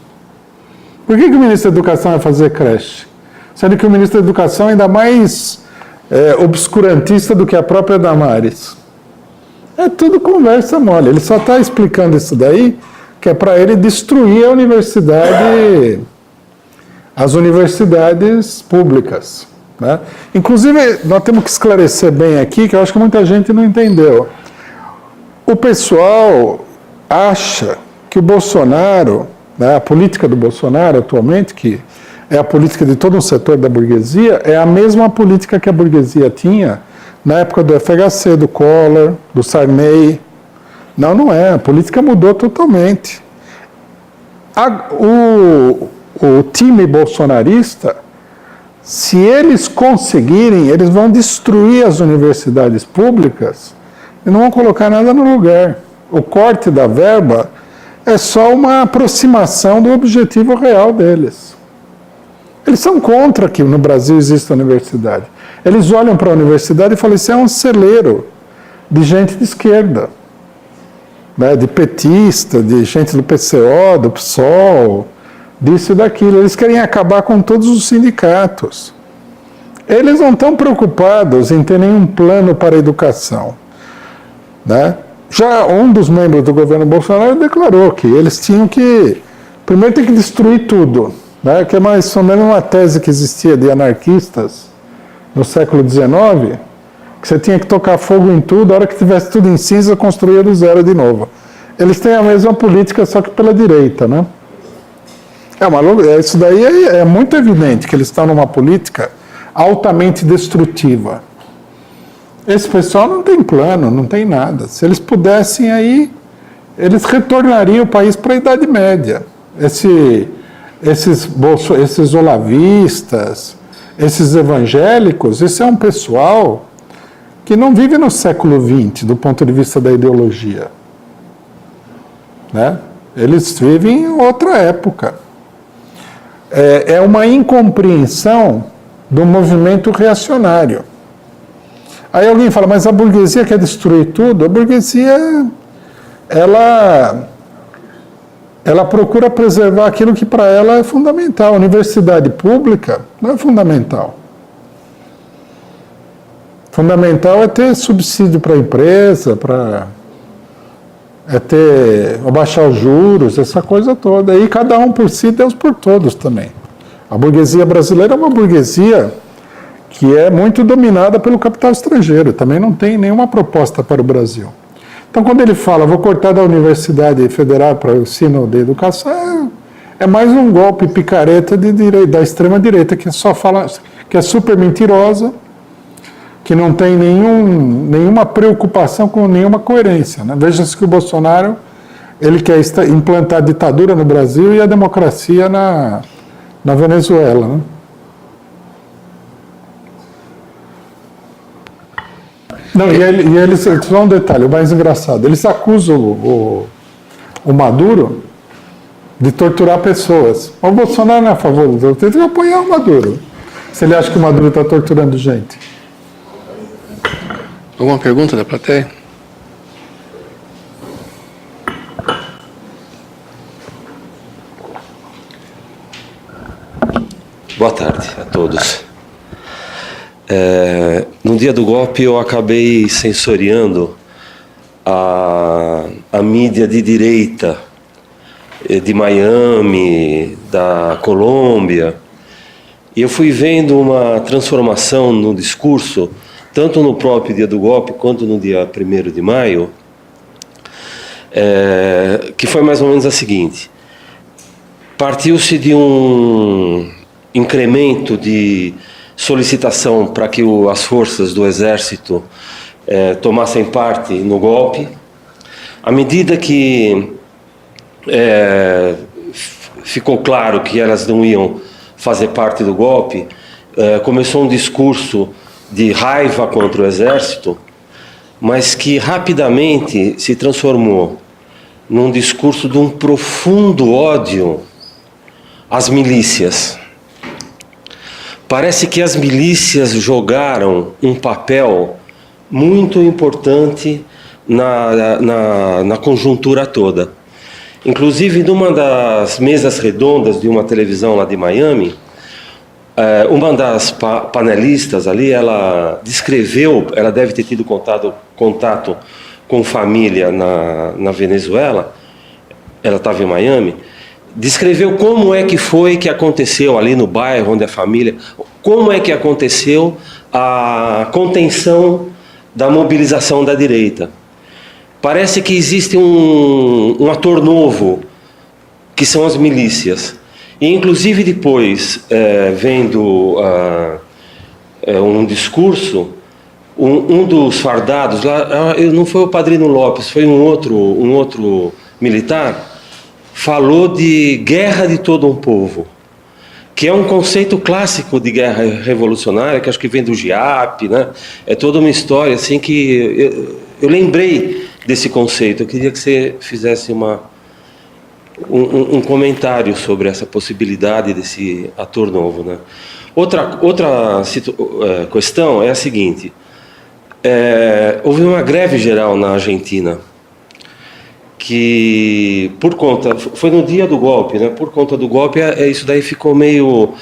Por que o ministro da Educação vai fazer creche? Sendo que o ministro da Educação é ainda mais obscurantista do que a própria Damares. É tudo conversa mole. Ele só está explicando isso daí, que é para ele destruir a universidade, as universidades públicas, né? Inclusive, nós temos que esclarecer bem aqui, que eu acho que muita gente não entendeu. O pessoal acha que o Bolsonaro, né, a política do Bolsonaro atualmente, que é a política de todo um setor da burguesia, é a mesma política que a burguesia tinha na época do FHC, do Collor, do Sarney. Não, não é. A política mudou totalmente. O time bolsonarista, se eles conseguirem, eles vão destruir as universidades públicas e não vão colocar nada no lugar. O corte da verba é só uma aproximação do objetivo real deles. Eles são contra que no Brasil exista universidade. Eles olham para a universidade e falam, isso é um celeiro de gente de esquerda, né, de petista, de gente do PCO, do PSOL, disso e daquilo. Eles querem acabar com todos os sindicatos. Eles não estão preocupados em ter nenhum plano para a educação, né? Já um dos membros do governo Bolsonaro declarou que eles tinham que, primeiro tem que destruir tudo, né? Que é mais ou menos uma tese que existia de anarquistas no século XIX, que você tinha que tocar fogo em tudo, a hora que tivesse tudo em cinza, construía do zero de novo. Eles têm a mesma política, só que pela direita, né? Isso daí é muito evidente que eles estão numa política altamente destrutiva. Esse pessoal não tem plano, não tem nada. Se eles pudessem aí, eles retornariam o país para a Idade Média. Esses olavistas, esses evangélicos, esse é um pessoal que não vive no século XX, do ponto de vista da ideologia, né? Eles vivem em outra época. É uma incompreensão do movimento reacionário. Aí alguém fala, mas a burguesia quer destruir tudo? A burguesia, ela procura preservar aquilo que para ela é fundamental. A universidade pública não é fundamental. Fundamental é ter subsídio para a empresa, baixar os juros, essa coisa toda. E cada um por si, Deus por todos também. A burguesia brasileira é uma burguesia que é muito dominada pelo capital estrangeiro, também não tem nenhuma proposta para o Brasil. Então, quando ele fala, vou cortar da Universidade Federal para o ensino de educação, é mais um golpe picareta da extrema-direita, que só fala, que é super mentirosa, que não tem nenhuma preocupação com nenhuma coerência, né? Veja-se que o Bolsonaro, ele quer implantar a ditadura no Brasil e a democracia na Venezuela, né? Não, e eles, só um detalhe, o mais engraçado, eles acusam o Maduro de torturar pessoas. O Bolsonaro não é a favor do tortura, tem que apoiar o Maduro, se ele acha que o Maduro está torturando gente. Alguma pergunta da plateia? Boa tarde a todos. No dia do golpe eu acabei sensoriando a mídia de direita de Miami, da Colômbia, e eu fui vendo uma transformação no discurso, tanto no próprio dia do golpe, quanto no dia 1º de maio, que foi mais ou menos a seguinte: partiu-se de um incremento de solicitação para que as forças do Exército tomassem parte no golpe. À medida que ficou claro que elas não iam fazer parte do golpe, começou um discurso de raiva contra o Exército, mas que rapidamente se transformou num discurso de um profundo ódio às milícias. Parece que as milícias jogaram um papel muito importante na conjuntura toda. Inclusive, numa das mesas redondas de uma televisão lá de Miami, uma das panelistas ali, ela descreveu, ela deve ter tido contato com família na Venezuela, ela estava em Miami, descreveu como é que foi que aconteceu ali no bairro onde a família, como é que aconteceu a contenção da mobilização da direita. Parece que existe um ator novo, que são as milícias. E, inclusive, depois, vendo um discurso, um dos fardados, lá, não foi o Padrinho Lopes, foi um outro militar, falou de guerra de todo um povo, que é um conceito clássico de guerra revolucionária, que acho que vem do GIAP, né? É toda uma história assim que eu lembrei desse conceito. Eu queria que você fizesse um comentário sobre essa possibilidade desse ator novo, né? Outra questão é a seguinte: houve uma greve geral na Argentina, que foi no dia do golpe, né? Por conta do golpe, isso daí ficou meio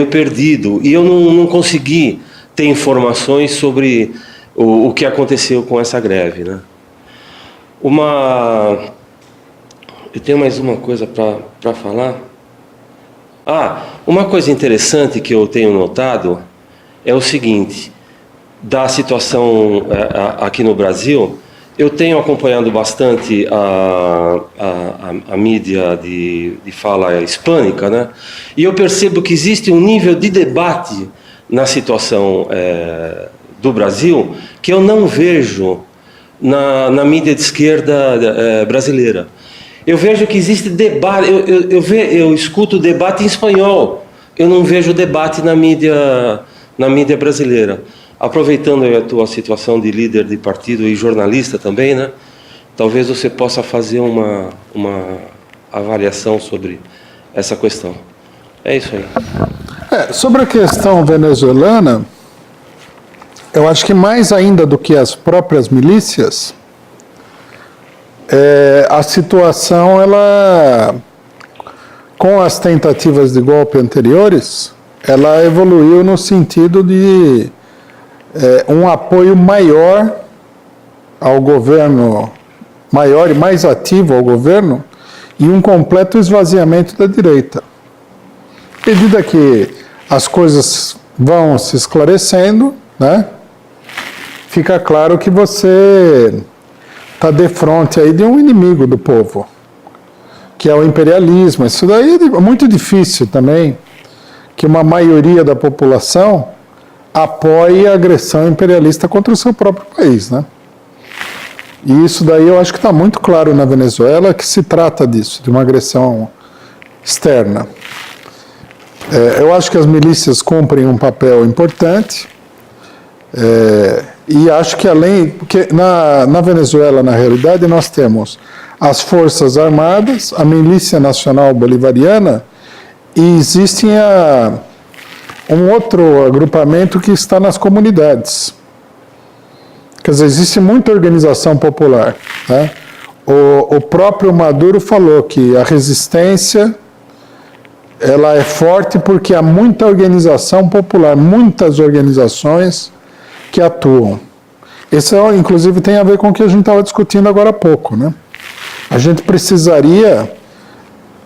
perdido, e eu não consegui ter informações sobre o que aconteceu com essa greve, né? Eu tenho mais uma coisa para falar. Uma coisa interessante que eu tenho notado é o seguinte: da situação aqui no Brasil, eu tenho acompanhado bastante a mídia de fala hispânica, né? E eu percebo que existe um nível de debate na situação do Brasil que eu não vejo na mídia de esquerda brasileira. Eu vejo que existe debate, eu escuto debate em espanhol, eu não vejo debate na mídia brasileira. Aproveitando a tua situação de líder de partido e jornalista também, né? Talvez você possa fazer uma avaliação sobre essa questão. É isso aí. Sobre a questão venezuelana, eu acho que mais ainda do que as próprias milícias, a situação, ela, com as tentativas de golpe anteriores, ela evoluiu no sentido de um apoio maior ao governo, maior e mais ativo ao governo, e um completo esvaziamento da direita. À medida que as coisas vão se esclarecendo, né, fica claro que você está de frente aí de um inimigo do povo, que é o imperialismo. Isso daí é muito difícil também, que uma maioria da população apoie a agressão imperialista contra o seu próprio país, né? E isso daí eu acho que está muito claro na Venezuela, que se trata disso, de uma agressão externa. Eu acho que as milícias cumprem um papel importante, e acho que porque na Venezuela, na realidade, nós temos as Forças Armadas, a Milícia Nacional Bolivariana, e existe um outro agrupamento que está nas comunidades. Quer dizer, existe muita organização popular, né? O próprio Maduro falou que a resistência ela é forte porque há muita organização popular, muitas organizações que atuam. Isso, inclusive, tem a ver com o que a gente estava discutindo agora há pouco, né? A gente precisaria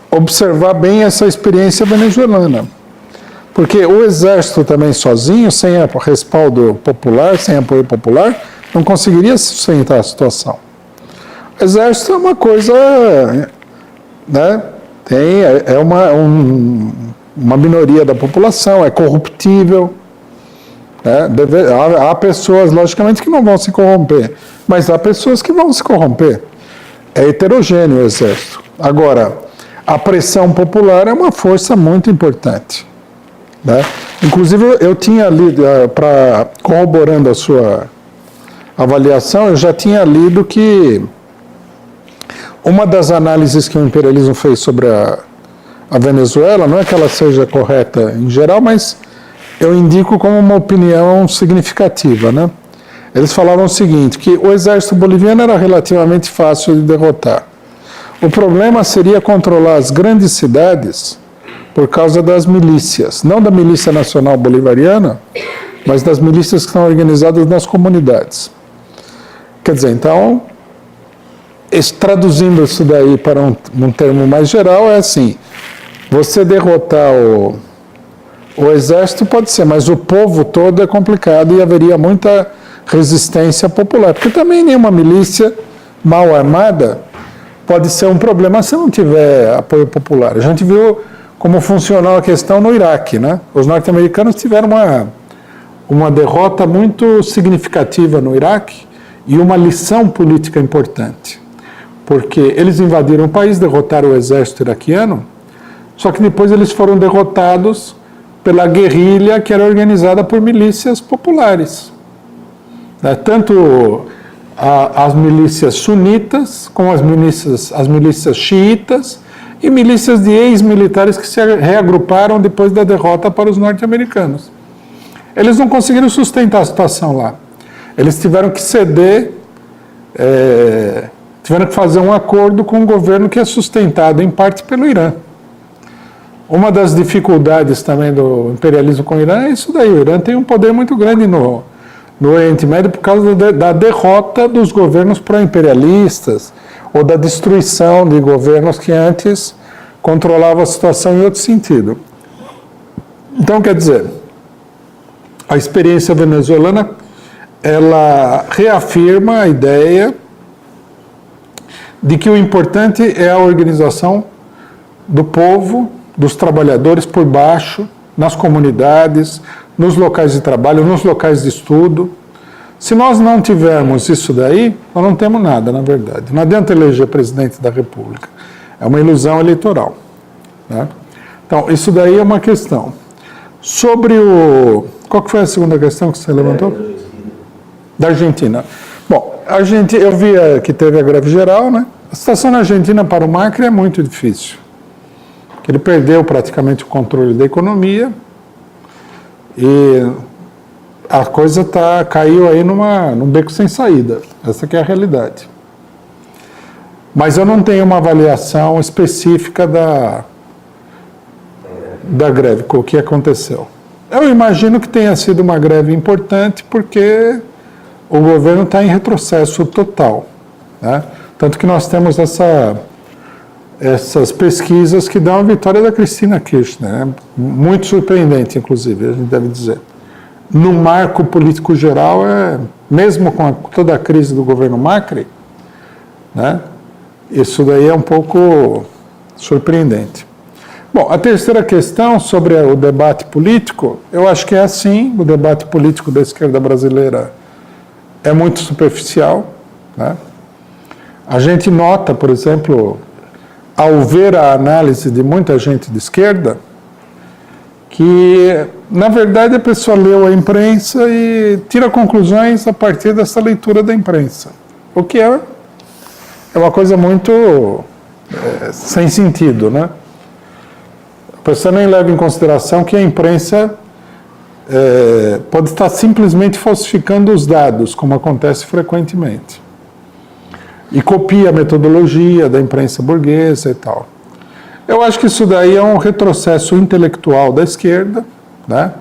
observar bem essa experiência venezuelana. Porque o exército também sozinho, sem respaldo popular, sem apoio popular, não conseguiria sustentar a situação. O exército é uma coisa, né? É uma minoria da população, é corruptível. Há pessoas, logicamente, que não vão se corromper, mas há pessoas que vão se corromper. É heterogêneo o exército. Agora, a pressão popular é uma força muito importante. Né? Inclusive, eu tinha lido, corroborando a sua avaliação, eu já tinha lido que uma das análises que o imperialismo fez sobre a Venezuela, não é que ela seja correta em geral, mas eu indico como uma opinião significativa, né? Eles falavam o seguinte, que o exército boliviano era relativamente fácil de derrotar. O problema seria controlar as grandes cidades por causa das milícias, não da milícia nacional bolivariana, mas das milícias que estão organizadas nas comunidades. Quer dizer, então, traduzindo isso daí para um termo mais geral, é assim, você derrotar o exército pode ser, mas o povo todo é complicado e haveria muita resistência popular, porque também nenhuma milícia mal armada pode ser um problema se não tiver apoio popular. A gente viu como funcionou a questão no Iraque, né? Os norte-americanos tiveram uma derrota muito significativa no Iraque e uma lição política importante, porque eles invadiram o país, derrotaram o exército iraquiano, só que depois eles foram derrotados pela guerrilha que era organizada por milícias populares. Tanto as milícias sunitas, como as milícias xiitas e milícias de ex-militares que se reagruparam depois da derrota para os norte-americanos. Eles não conseguiram sustentar a situação lá. Eles tiveram que ceder, tiveram que fazer um acordo com um governo que é sustentado em parte pelo Irã. Uma das dificuldades também do imperialismo com o Irã é isso daí. O Irã tem um poder muito grande no Oriente Médio por causa da derrota dos governos pró-imperialistas ou da destruição de governos que antes controlavam a situação em outro sentido. Então, quer dizer, a experiência venezuelana, ela reafirma a ideia de que o importante é a organização do povo, dos trabalhadores por baixo, nas comunidades, nos locais de trabalho, nos locais de estudo. Se nós não tivermos isso daí, nós não temos nada, na verdade. Não adianta eleger presidente da República. É uma ilusão eleitoral. Né? Então, isso daí é uma questão. Sobre qual que foi a segunda questão que você levantou? Da Argentina. Bom, eu vi que teve a greve geral, né? A situação na Argentina para o Macri é muito difícil. Ele perdeu praticamente o controle da economia e a coisa caiu aí num beco sem saída. Essa que é a realidade. Mas eu não tenho uma avaliação específica da greve, o que aconteceu. Eu imagino que tenha sido uma greve importante porque o governo está em retrocesso total. Né? Tanto que nós temos essas pesquisas que dão a vitória da Cristina Kirchner, né? Muito surpreendente, inclusive, a gente deve dizer. No marco político geral, mesmo com toda a crise do governo Macri, né? Isso daí é um pouco surpreendente. Bom, a terceira questão sobre o debate político, eu acho que é assim, o debate político da esquerda brasileira é muito superficial. Né? A gente nota, por exemplo, ao ver a análise de muita gente de esquerda, que, na verdade, a pessoa leu a imprensa e tira conclusões a partir dessa leitura da imprensa, o que é uma coisa muito sem sentido, né? A pessoa nem leva em consideração que a imprensa pode estar simplesmente falsificando os dados, como acontece frequentemente. E copia a metodologia da imprensa burguesa e tal. Eu acho que isso daí é um retrocesso intelectual da esquerda, né?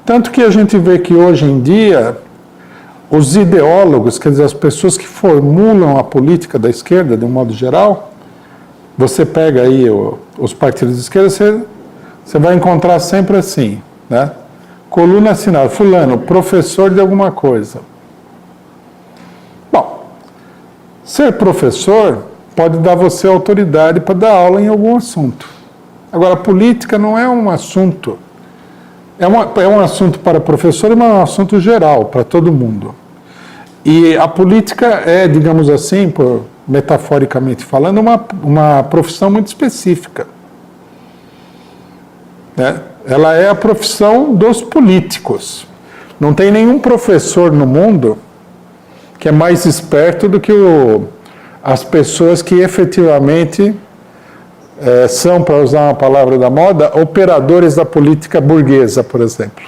Tanto que a gente vê que hoje em dia os ideólogos, quer dizer, as pessoas que formulam a política da esquerda, de um modo geral, você pega aí os partidos de esquerda, você vai encontrar sempre assim, né? Coluna assinada, fulano, professor de alguma coisa. Bom, ser professor pode dar você autoridade para dar aula em algum assunto. Agora, política não é um assunto, é um assunto para professor, mas é um assunto geral, para todo mundo. E a política é, digamos assim, metaforicamente falando, uma profissão muito específica, né? Ela é a profissão dos políticos. Não tem nenhum professor no mundo que é mais esperto do que as pessoas que efetivamente são, para usar uma palavra da moda, operadores da política burguesa, por exemplo.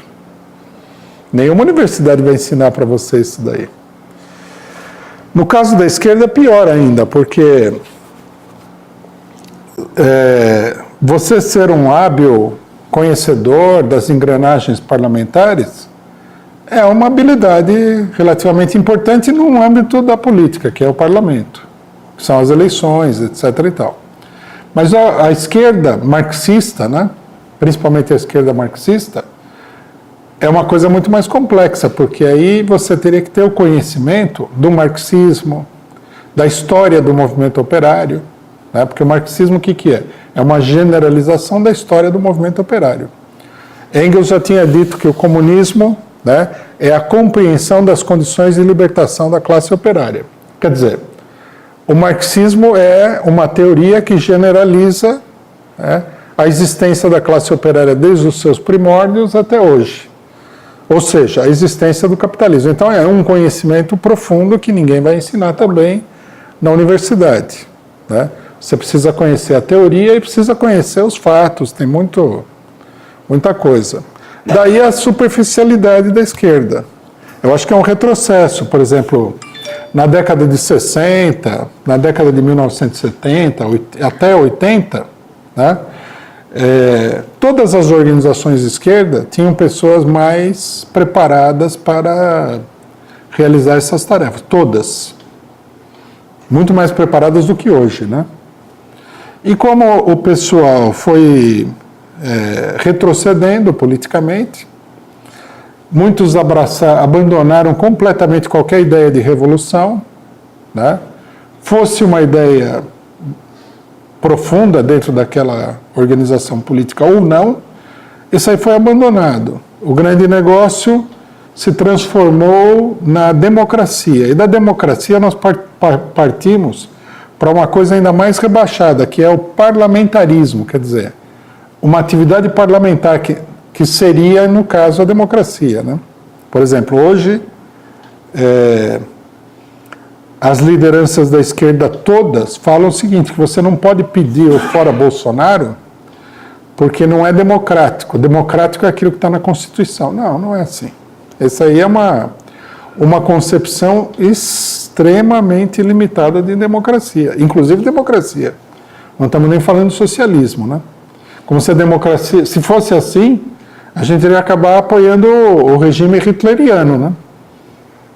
Nenhuma universidade vai ensinar para você isso daí. No caso da esquerda é pior ainda, porque você ser um hábil conhecedor das engrenagens parlamentares é uma habilidade relativamente importante no âmbito da política, que é o parlamento, que são as eleições, etc. e tal. Mas a esquerda marxista, né, principalmente a esquerda marxista, é uma coisa muito mais complexa, porque aí você teria que ter o conhecimento do marxismo, da história do movimento operário, né, porque o marxismo o que é? É uma generalização da história do movimento operário. Engels já tinha dito que o comunismo, né, é a compreensão das condições de libertação da classe operária. Quer dizer, o marxismo é uma teoria que generaliza, né, a existência da classe operária desde os seus primórdios até hoje. Ou seja, a existência do capitalismo. Então é um conhecimento profundo que ninguém vai ensinar também na universidade, né? Você precisa conhecer a teoria e precisa conhecer os fatos, tem muita coisa. Daí a superficialidade da esquerda. Eu acho que é um retrocesso, por exemplo, na década de 60, na década de 1970, até 80, né? Todas as organizações de esquerda tinham pessoas mais preparadas para realizar essas tarefas, todas. Muito mais preparadas do que hoje, né? E como o pessoal foi retrocedendo politicamente, muitos abandonaram completamente qualquer ideia de revolução, né? Fosse uma ideia profunda dentro daquela organização política ou não, isso aí foi abandonado. O grande negócio se transformou na democracia. E da democracia nós partimos para uma coisa ainda mais rebaixada, que é o parlamentarismo, quer dizer, uma atividade parlamentar que seria, no caso, a democracia, né? Por exemplo, hoje, as lideranças da esquerda todas falam o seguinte, que você não pode pedir o fora Bolsonaro porque não é democrático. Democrático é aquilo que está na Constituição. Não, não é assim. Essa aí é uma concepção extremamente limitada de democracia, inclusive democracia. Não estamos nem falando de socialismo, né? Como se a democracia, se fosse assim, a gente iria acabar apoiando o regime hitleriano, né?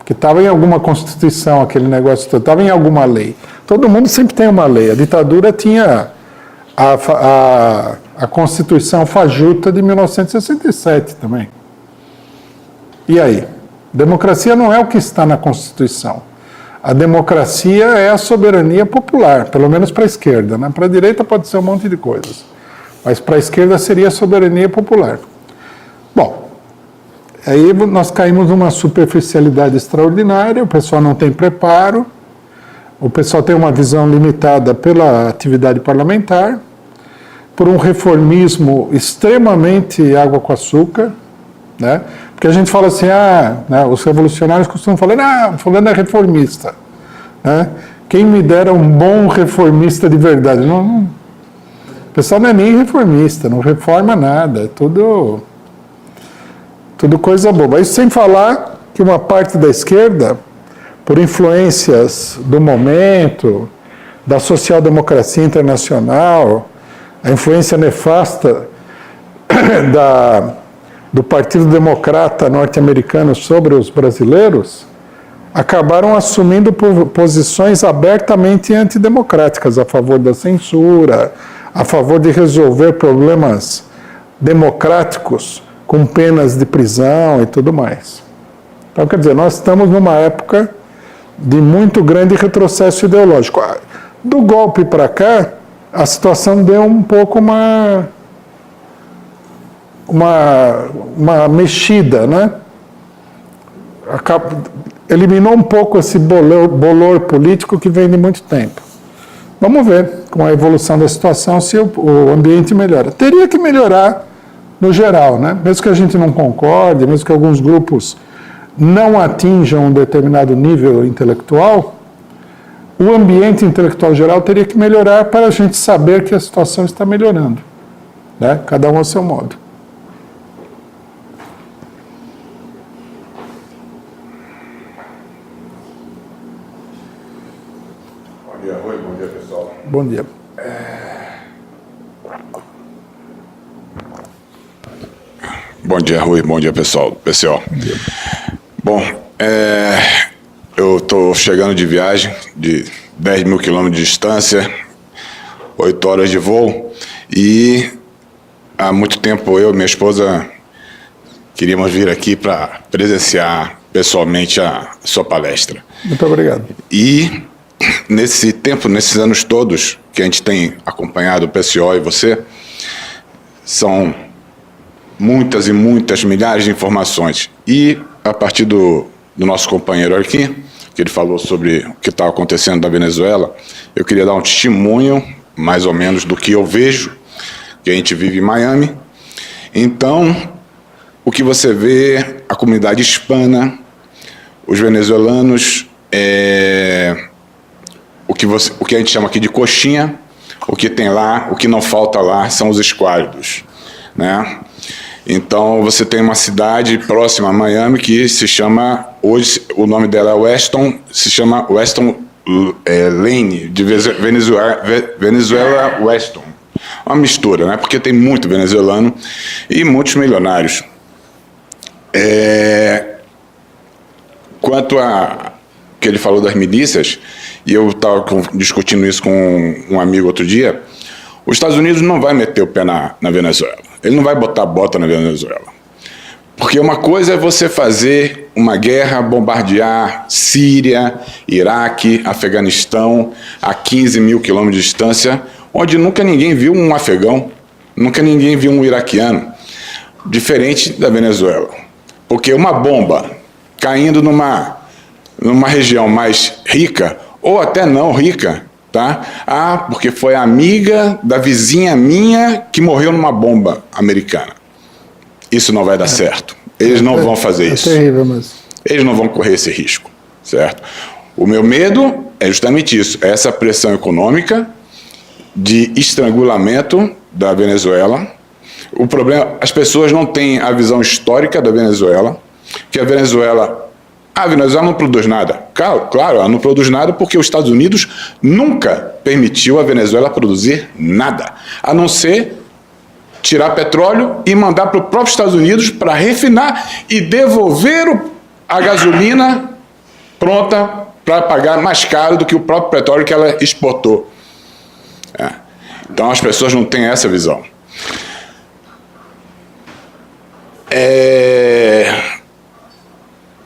Que estava em alguma constituição, aquele negócio, estava em alguma lei. Todo mundo sempre tem uma lei. A ditadura tinha a Constituição fajuta de 1967 também. E aí? Democracia não é o que está na Constituição. A democracia é a soberania popular, pelo menos para a esquerda, né? Para a direita pode ser um monte de coisas, mas para a esquerda seria a soberania popular. Bom, aí nós caímos numa superficialidade extraordinária, o pessoal não tem preparo, o pessoal tem uma visão limitada pela atividade parlamentar, por um reformismo extremamente água com açúcar, né? Porque a gente fala assim, né, os revolucionários costumam falar, fulano é reformista, né? Quem me dera um bom reformista de verdade. O pessoal não é nem reformista, não reforma nada, é tudo coisa boba. Isso sem falar que uma parte da esquerda, por influências do momento, da social-democracia internacional, a influência nefasta do Partido Democrata norte-americano sobre os brasileiros, acabaram assumindo posições abertamente antidemocráticas, a favor da censura, a favor de resolver problemas democráticos com penas de prisão e tudo mais. Então, quer dizer, nós estamos numa época de muito grande retrocesso ideológico. Do golpe para cá, a situação deu um pouco uma mexida, né? Eliminou um pouco esse bolor político que vem de muito tempo. Vamos ver, com a evolução da situação, se o ambiente melhora. Teria que melhorar no geral, né? Mesmo que a gente não concorde, mesmo que alguns grupos não atinjam um determinado nível intelectual, o ambiente intelectual geral teria que melhorar para a gente saber que a situação está melhorando, né? Cada um ao seu modo. Bom dia, Rui. Bom dia, pessoal. Bom dia. Bom dia, Rui. Bom dia, pessoal. PCO. Bom, eu estou chegando de viagem de 10 mil quilômetros de distância, 8 horas de voo, e há muito tempo eu e minha esposa queríamos vir aqui para presenciar pessoalmente a sua palestra. Muito obrigado. E nesse tempo, nesses anos todos que a gente tem acompanhado o PCO e você, são muitas e muitas, milhares de informações. E a partir do nosso companheiro aqui, que ele falou sobre o que está acontecendo na Venezuela, eu queria dar um testemunho, mais ou menos, do que eu vejo, que a gente vive em Miami. Então, o que você vê, a comunidade hispana, os venezuelanos, o que a gente chama aqui de coxinha, o que tem lá, o que não falta lá são os esquálidos, né? Então, você tem uma cidade próxima a Miami que se chama, hoje o nome dela é Weston, se chama Weston Lane, de Venezuela Weston. Uma mistura, né? Porque tem muito venezuelano e muitos milionários. Quanto a que ele falou das milícias, e eu estava discutindo isso com um amigo outro dia, os Estados Unidos não vai meter o pé na Venezuela. Ele não vai botar bota na Venezuela. Porque uma coisa é você fazer uma guerra, bombardear Síria, Iraque, Afeganistão, a 15 mil quilômetros de distância, onde nunca ninguém viu um afegão, nunca ninguém viu um iraquiano, diferente da Venezuela. Porque uma bomba caindo numa região mais rica, ou até não rica, tá? Porque foi a amiga da vizinha minha que morreu numa bomba americana. Isso não vai dar certo. Eles não vão fazer isso. É terrível, mas... Eles não vão correr esse risco, certo? O meu medo é justamente isso, é essa pressão econômica de estrangulamento da Venezuela. O problema, as pessoas não têm a visão histórica da Venezuela, que a Venezuela não produz nada. Claro, ela não produz nada porque os Estados Unidos nunca permitiu a Venezuela produzir nada, a não ser tirar petróleo e mandar para o próprio Estados Unidos para refinar e devolver a gasolina pronta para pagar mais caro do que o próprio petróleo que ela exportou. Então as pessoas não têm essa visão.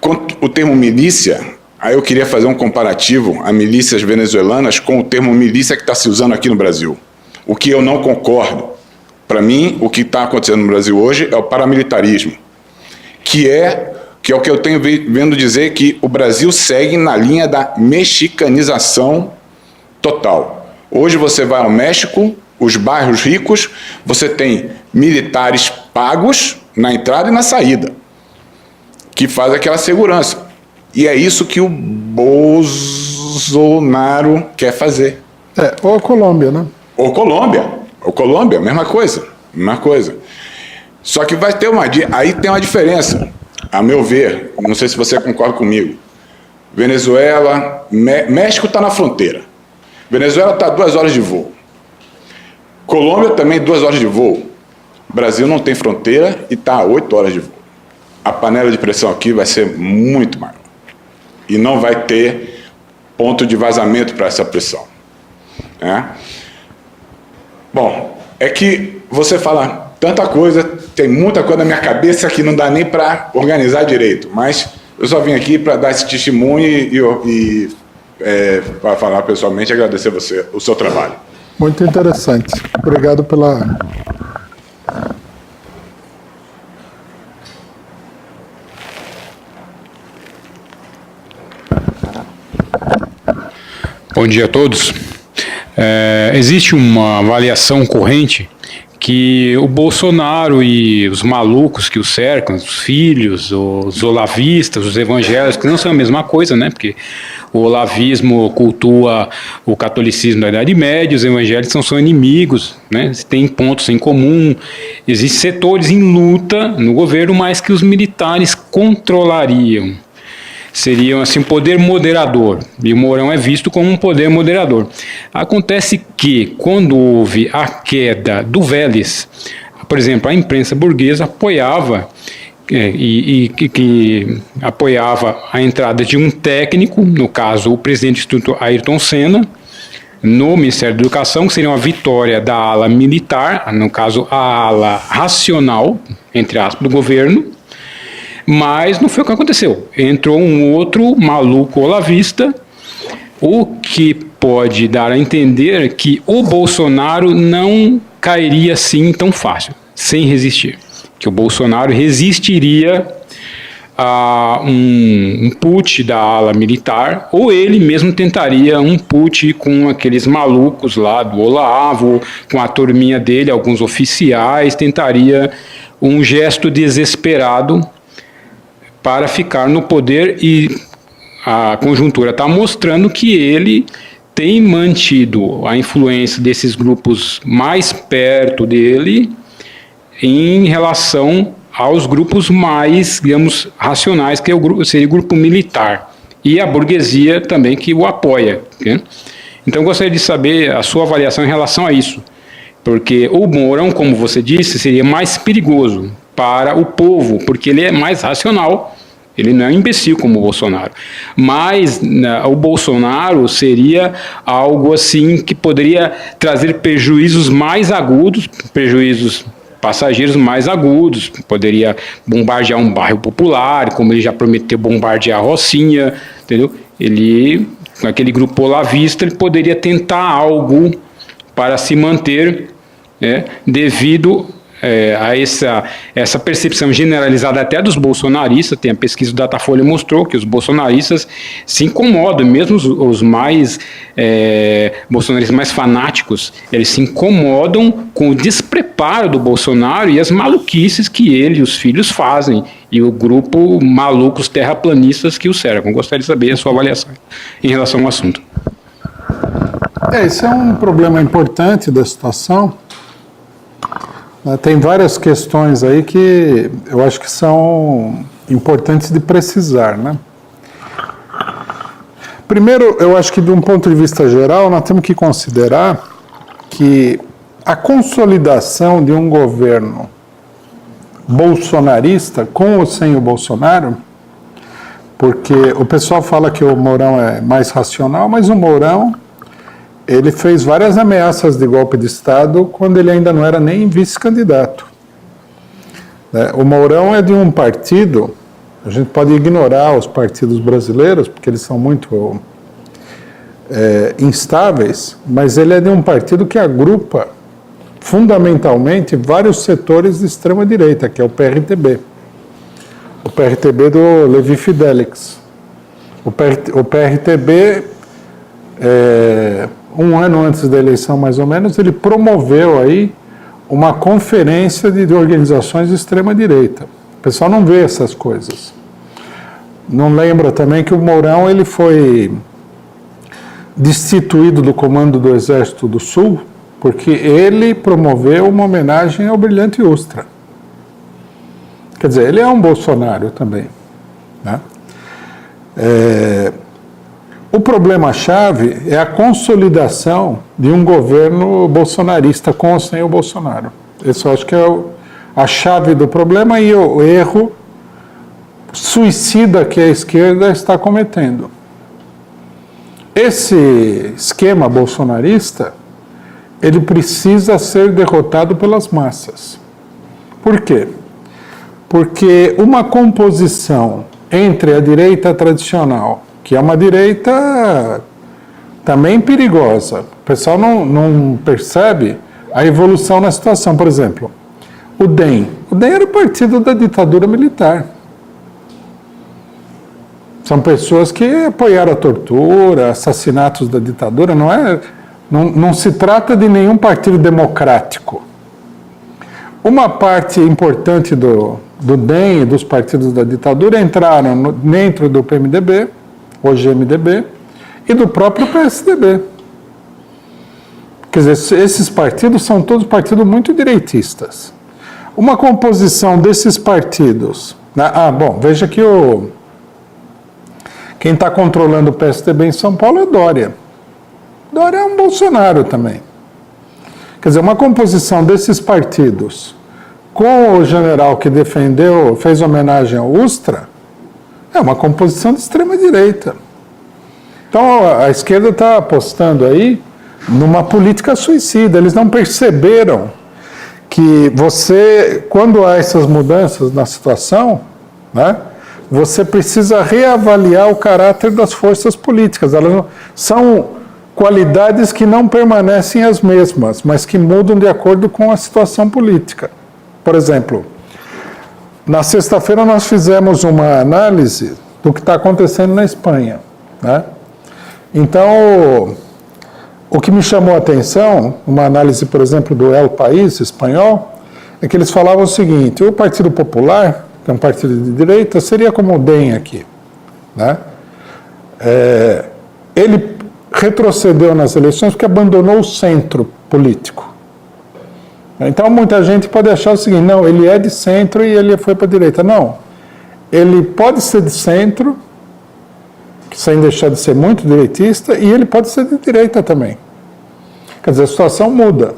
Quanto o termo milícia, aí eu queria fazer um comparativo a milícias venezuelanas com o termo milícia que está se usando aqui no Brasil. O que eu não concordo. Para mim, o que está acontecendo no Brasil hoje é o paramilitarismo, que é o que eu tenho vendo dizer que o Brasil segue na linha da mexicanização total. Hoje você vai ao México, os bairros ricos, você tem militares pagos na entrada e na saída, que faz aquela segurança. E é isso que o Bolsonaro quer fazer. Ou a Colômbia, né? Ou Colômbia, mesma coisa. Só que vai ter aí tem uma diferença, a meu ver, não sei se você concorda comigo. Venezuela, México está na fronteira. Venezuela está a 2 horas de voo. Colômbia também 2 horas de voo. Brasil não tem fronteira e está a 8 horas de voo. A panela de pressão aqui vai ser muito maior. e não vai ter ponto de vazamento para essa pressão. Né? Bom, é que você fala tanta coisa, tem muita coisa na minha cabeça que não dá nem para organizar direito, mas eu só vim aqui para dar esse testemunho e para falar pessoalmente e agradecer você, o seu trabalho. Muito interessante. Obrigado pela... Bom dia a todos. Existe uma avaliação corrente que o Bolsonaro e os malucos que o cercam, os filhos, os olavistas, os evangélicos, que não são a mesma coisa, né? Porque o olavismo cultua o catolicismo da Idade Média, os evangélicos são inimigos, né? Tem pontos em comum, existem setores em luta no governo, mas que os militares controlariam. Seriam assim um poder moderador, e o Mourão é visto como um poder moderador. Acontece que, quando houve a queda do Vélez, por exemplo, a imprensa burguesa apoiava que apoiava a entrada de um técnico, no caso o presidente do Instituto Ayrton Senna, no Ministério da Educação, que seria uma vitória da ala militar, no caso a ala racional, entre aspas, do governo. Mas não foi o que aconteceu. Entrou um outro maluco olavista, o que pode dar a entender que o Bolsonaro não cairia assim tão fácil, sem resistir. Que o Bolsonaro resistiria a um putsch da ala militar, ou ele mesmo tentaria um putsch com aqueles malucos lá do Olavo, com a turminha dele, alguns oficiais, tentaria um gesto desesperado para ficar no poder, e a conjuntura está mostrando que ele tem mantido a influência desses grupos mais perto dele em relação aos grupos mais, digamos, racionais, que é seria o grupo militar, e a burguesia também que o apoia. Né? Então eu gostaria de saber a sua avaliação em relação a isso, porque o Mourão, como você disse, seria mais perigoso para o povo, porque ele é mais racional, ele não é um imbecil como o Bolsonaro, mas o Bolsonaro seria algo assim que poderia trazer prejuízos mais agudos, prejuízos passageiros mais agudos, poderia bombardear um bairro popular, como ele já prometeu bombardear a Rocinha, entendeu? Ele, com aquele grupo olavista, ele poderia tentar algo para se manter, né, devido a essa percepção generalizada até dos bolsonaristas. Tem a pesquisa do Datafolha mostrou que os bolsonaristas se incomodam, mesmo os mais bolsonaristas mais fanáticos, eles se incomodam com o despreparo do Bolsonaro e as maluquices que ele e os filhos fazem, e o grupo malucos terraplanistas que o cercam. Gostaria de saber a sua avaliação em relação ao assunto. Esse é um problema importante da situação. Tem várias questões aí que eu acho que são importantes de precisar, né? Primeiro, eu acho que de um ponto de vista geral, nós temos que considerar que a consolidação de um governo bolsonarista, com ou sem o Bolsonaro, porque o pessoal fala que o Mourão é mais racional, mas o Mourão, ele fez várias ameaças de golpe de Estado quando ele ainda não era nem vice-candidato. O Mourão é de um partido, a gente pode ignorar os partidos brasileiros, porque eles são muito instáveis, mas ele é de um partido que agrupa fundamentalmente vários setores de extrema-direita, que é o PRTB. O PRTB do Levi Fidelix. O PRTB, um ano antes da eleição, mais ou menos, ele promoveu aí uma conferência de organizações de extrema-direita. O pessoal não vê essas coisas. Não lembra também que o Mourão ele foi destituído do comando do Exército do Sul porque ele promoveu uma homenagem ao Brilhante Ustra. Quer dizer, ele é um Bolsonaro também, né? O problema-chave é a consolidação de um governo bolsonarista com ou sem o Bolsonaro. Esse eu acho que é a chave do problema, e o erro suicida que a esquerda está cometendo. Esse esquema bolsonarista, ele precisa ser derrotado pelas massas. Por quê? Porque uma composição entre a direita tradicional, que é uma direita também perigosa, o pessoal não percebe a evolução na situação. Por exemplo, o DEM. O DEM era o partido da ditadura militar. São pessoas que apoiaram a tortura, assassinatos da ditadura. Não se trata de nenhum partido democrático. Uma parte importante do DEM e dos partidos da ditadura entraram dentro do PMDB, hoje MDB, e do próprio PSDB. Quer dizer, esses partidos são todos partidos muito direitistas. Uma composição desses partidos... veja que quem está controlando o PSDB em São Paulo é Dória. Dória é um Bolsonaro também. Quer dizer, uma composição desses partidos com o general que fez homenagem ao Ustra, é uma composição de extrema-direita. Então, a esquerda está apostando aí numa política suicida. Eles não perceberam que quando há essas mudanças na situação, né, você precisa reavaliar o caráter das forças políticas. Elas são qualidades que não permanecem as mesmas, mas que mudam de acordo com a situação política. Por exemplo, na sexta-feira nós fizemos uma análise do que está acontecendo na Espanha, né? Então, o que me chamou a atenção, uma análise, por exemplo, do El País espanhol, é que eles falavam o seguinte: o Partido Popular, que é um partido de direita, seria como o DEM aqui, né? Ele retrocedeu nas eleições porque abandonou o centro político. Então, muita gente pode achar o seguinte: não, ele é de centro e ele foi para a direita. Não, ele pode ser de centro, sem deixar de ser muito direitista, e ele pode ser de direita também. Quer dizer, a situação muda.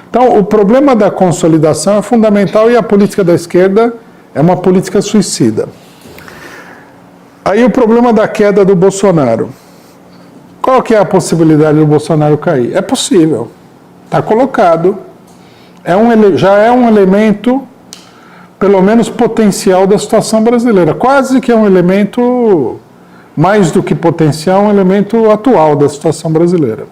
Então, o problema da consolidação é fundamental e a política da esquerda é uma política suicida. Aí o problema da queda do Bolsonaro. Qual que é a possibilidade do Bolsonaro cair? É possível. Está colocado. Já é um elemento, pelo menos potencial, da situação brasileira. Quase que é um elemento, mais do que potencial, um elemento atual da situação brasileira.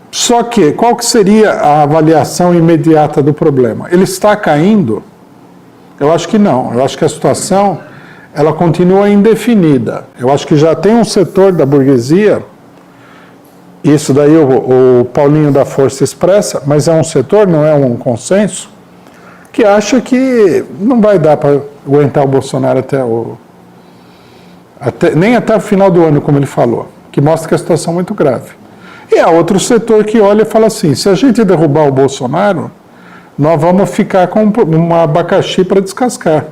Só que, qual que seria a avaliação imediata do problema? Ele está caindo? Eu acho que não. Eu acho que a situação, ela continua indefinida. Eu acho que já tem um setor da burguesia, isso daí o Paulinho da Força expressa, mas é um setor, não é um consenso, que acha que não vai dar para aguentar o Bolsonaro nem até o final do ano, como ele falou, que mostra que a situação é muito grave. E há outro setor que olha e fala assim: se a gente derrubar o Bolsonaro, nós vamos ficar com um abacaxi para descascar,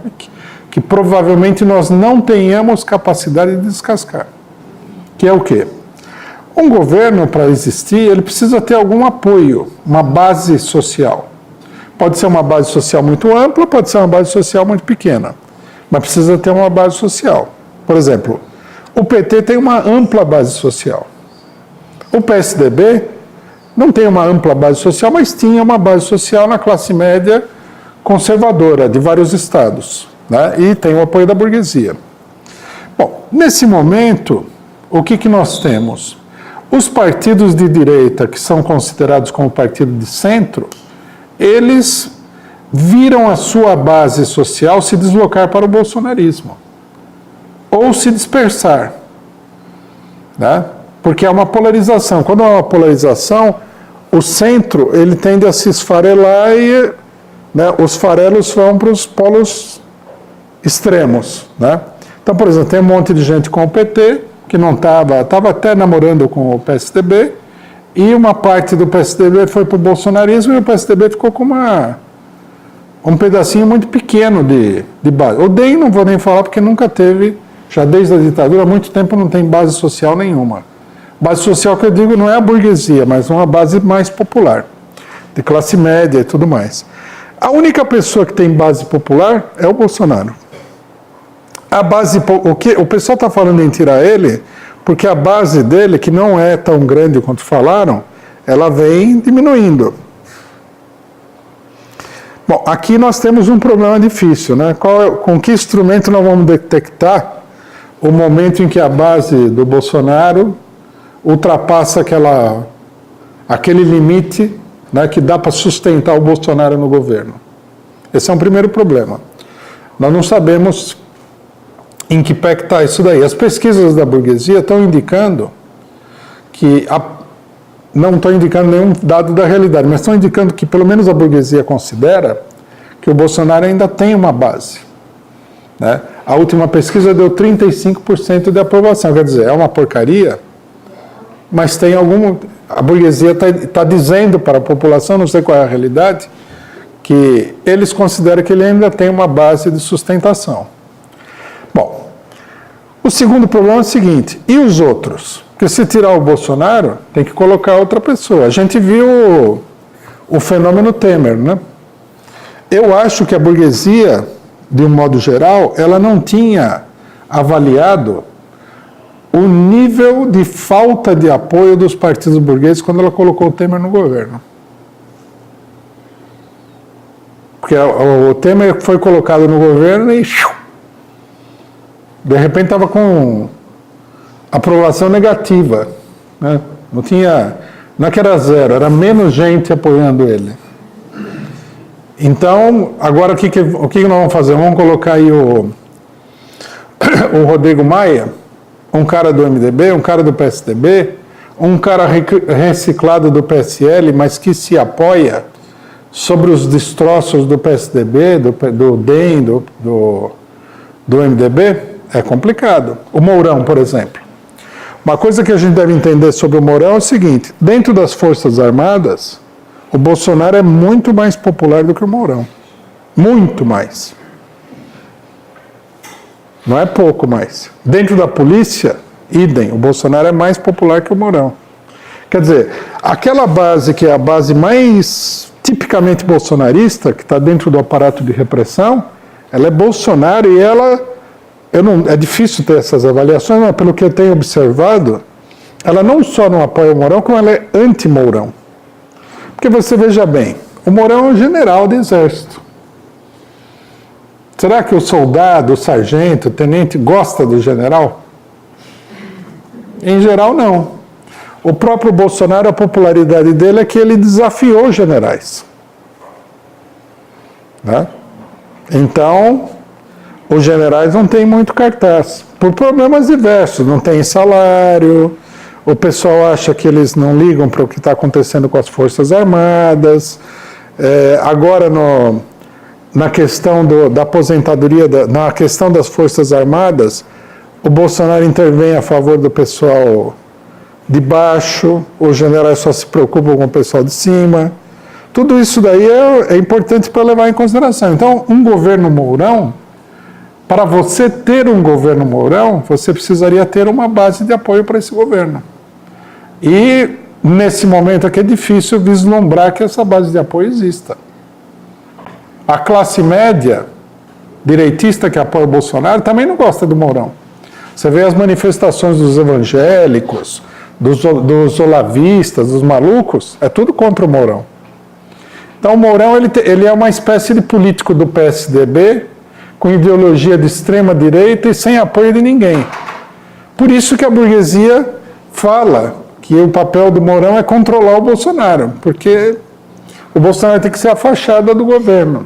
que provavelmente nós não tenhamos capacidade de descascar. Que é o quê? Um governo, para existir, ele precisa ter algum apoio, uma base social. Pode ser uma base social muito ampla, pode ser uma base social muito pequena, mas precisa ter uma base social. Por exemplo, o PT tem uma ampla base social. O PSDB não tem uma ampla base social, mas tinha uma base social na classe média conservadora de vários estados, né? E tem o apoio da burguesia. Bom, nesse momento, o que nós temos? Os partidos de direita, que são considerados como partido de centro, eles viram a sua base social se deslocar para o bolsonarismo, ou se dispersar, né? Porque é uma polarização. Quando há uma polarização, o centro ele tende a se esfarelar e, né, os farelos vão para os polos extremos, né? Então, por exemplo, tem um monte de gente com o PT, que não estava até namorando com o PSDB, e uma parte do PSDB foi para o bolsonarismo e o PSDB ficou com um pedacinho muito pequeno de base. O DEM não vou nem falar porque nunca teve, já desde a ditadura, há muito tempo não tem base social nenhuma. Base social que eu digo não é a burguesia, mas uma base mais popular, de classe média e tudo mais. A única pessoa que tem base popular é o Bolsonaro. a base, o pessoal está falando em tirar ele, porque a base dele, que não é tão grande quanto falaram, ela vem diminuindo. Bom, aqui nós temos um problema difícil, né? Com que instrumento nós vamos detectar o momento em que a base do Bolsonaro ultrapassa aquele limite, né, que dá para sustentar o Bolsonaro no governo? Esse é um primeiro problema. Nós não sabemos em que pé está isso daí. As pesquisas da burguesia estão indicando que... não estão indicando nenhum dado da realidade, mas estão indicando que pelo menos a burguesia considera que o Bolsonaro ainda tem uma base, né? A última pesquisa deu 35% de aprovação, quer dizer, é uma porcaria, mas tem algum... A burguesia está dizendo para a população, não sei qual é a realidade, que eles consideram que ele ainda tem uma base de sustentação. Bom, o segundo problema é o seguinte, e os outros? Porque se tirar o Bolsonaro, tem que colocar outra pessoa. A gente viu o fenômeno Temer, né? Eu acho que a burguesia, de um modo geral, ela não tinha avaliado o nível de falta de apoio dos partidos burgueses quando ela colocou o Temer no governo. Porque o Temer foi colocado no governo e de repente estava com aprovação negativa, né? Não é que era zero, era menos gente apoiando ele. Então, agora o que nós vamos fazer? Vamos colocar aí o Rodrigo Maia, um cara do MDB, um cara do PSDB, um cara reciclado do PSL, mas que se apoia sobre os destroços do PSDB, do DEM, do MDB. É complicado. O Mourão, por exemplo. Uma coisa que a gente deve entender sobre o Mourão é o seguinte: dentro das Forças Armadas, o Bolsonaro é muito mais popular do que o Mourão. Muito mais. Não é pouco mais. Dentro da polícia, idem, o Bolsonaro é mais popular que o Mourão. Quer dizer, aquela base que é a base mais tipicamente bolsonarista, que está dentro do aparato de repressão, ela é Bolsonaro e ela... é difícil ter essas avaliações, mas pelo que eu tenho observado, ela não só não apoia o Mourão, como ela é anti-Mourão. Porque você veja bem, o Mourão é um general do exército. Será que o soldado, o sargento, o tenente gosta do general? Em geral, não. O próprio Bolsonaro, a popularidade dele é que ele desafiou os generais, né? Então... os generais não têm muito cartaz, por problemas diversos, não tem salário, o pessoal acha que eles não ligam para o que está acontecendo com as Forças Armadas. Agora, na questão da aposentadoria, na questão das Forças Armadas, o Bolsonaro intervém a favor do pessoal de baixo, os generais só se preocupam com o pessoal de cima. Tudo isso daí é importante para levar em consideração. Então, um governo Mourão, para você ter um governo Mourão, você precisaria ter uma base de apoio para esse governo. E, nesse momento aqui, é difícil vislumbrar que essa base de apoio exista. A classe média, direitista que apoia o Bolsonaro, também não gosta do Mourão. Você vê as manifestações dos evangélicos, dos olavistas, dos malucos, é tudo contra o Mourão. Então, o Mourão ele é uma espécie de político do PSDB, com ideologia de extrema direita e sem apoio de ninguém. Por isso que a burguesia fala que o papel do Mourão é controlar o Bolsonaro, porque o Bolsonaro tem que ser a fachada do governo.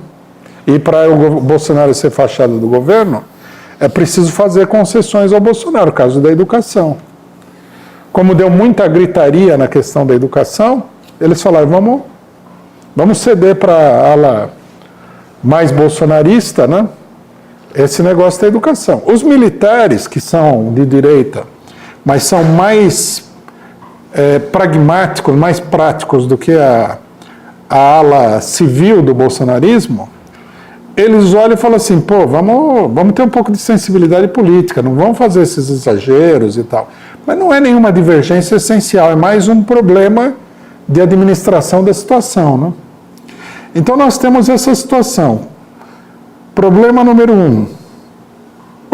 E para o Bolsonaro ser fachada do governo, é preciso fazer concessões ao Bolsonaro, no caso da educação. Como deu muita gritaria na questão da educação, eles falaram, vamos ceder para a ala mais bolsonarista, né? Esse negócio da educação. Os militares, que são de direita, mas são mais pragmáticos, mais práticos do que a ala civil do bolsonarismo, eles olham e falam assim, vamos ter um pouco de sensibilidade política, não vamos fazer esses exageros e tal. Mas não é nenhuma divergência essencial, é mais um problema de administração da situação, né? Então nós temos essa situação. Problema número 1.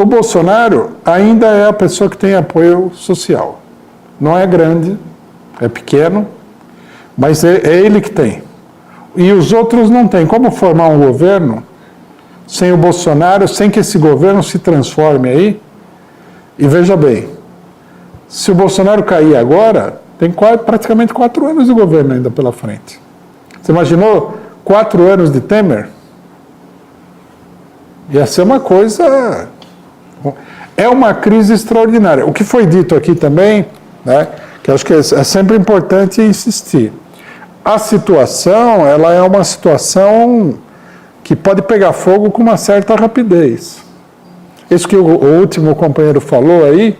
o Bolsonaro ainda é a pessoa que tem apoio social. Não é grande, é pequeno, mas é ele que tem. E os outros não têm. Como formar um governo sem o Bolsonaro, sem que esse governo se transforme aí? E veja bem, se o Bolsonaro cair agora, tem praticamente 4 anos de governo ainda pela frente. Você imaginou 4 anos de Temer? Ia ser uma coisa... É uma crise extraordinária. O que foi dito aqui também, né, que eu acho que é sempre importante insistir. A situação, ela é uma situação que pode pegar fogo com uma certa rapidez. Isso que o último companheiro falou aí,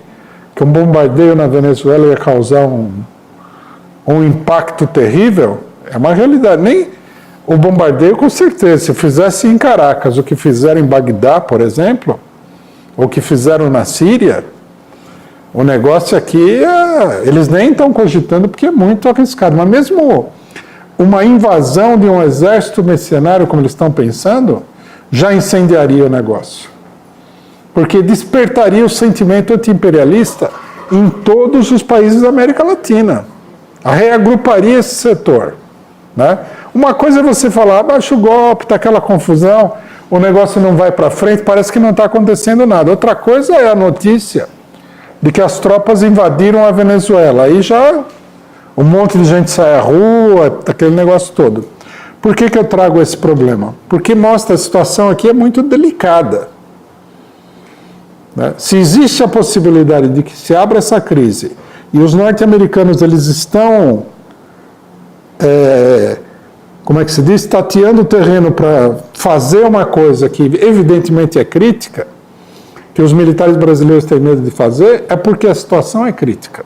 que um bombardeio na Venezuela ia causar um impacto terrível, é uma realidade. Nem o bombardeio, com certeza, se fizesse em Caracas o que fizeram em Bagdá, por exemplo, ou o que fizeram na Síria, o negócio aqui, eles nem estão cogitando porque é muito arriscado. Mas mesmo uma invasão de um exército mercenário, como eles estão pensando, já incendiaria o negócio. Porque despertaria o sentimento anti-imperialista em todos os países da América Latina. Reagruparia esse setor. Né? Uma coisa é você falar, baixa o golpe, está aquela confusão, o negócio não vai para frente, parece que não está acontecendo nada. Outra coisa é a notícia de que as tropas invadiram a Venezuela. Aí já um monte de gente sai à rua, aquele negócio todo. Por que eu trago esse problema? Porque mostra a situação aqui é muito delicada. Né? Se existe a possibilidade de que se abra essa crise e os norte-americanos eles estão, como é que se diz, tateando o terreno para fazer uma coisa que evidentemente é crítica, que os militares brasileiros têm medo de fazer, é porque a situação é crítica.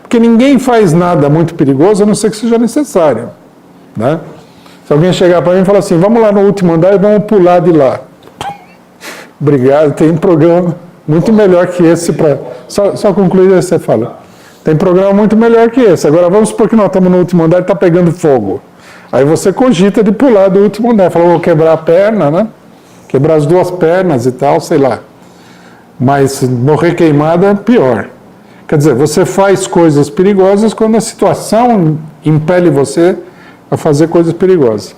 Porque ninguém faz nada muito perigoso, a não ser que seja necessário. Né? Se alguém chegar para mim e falar assim, vamos lá no último andar e vamos pular de lá. Obrigado, tem um programa muito melhor que esse para... Só concluir aí você fala. Tem programa muito melhor que esse. Agora vamos supor que nós estamos no último andar e está pegando fogo. Aí você cogita de pular do último andar. Fala, vou quebrar a perna, né? Quebrar as 2 pernas e tal, sei lá. Mas morrer queimado é pior. Quer dizer, você faz coisas perigosas quando a situação impele você a fazer coisas perigosas.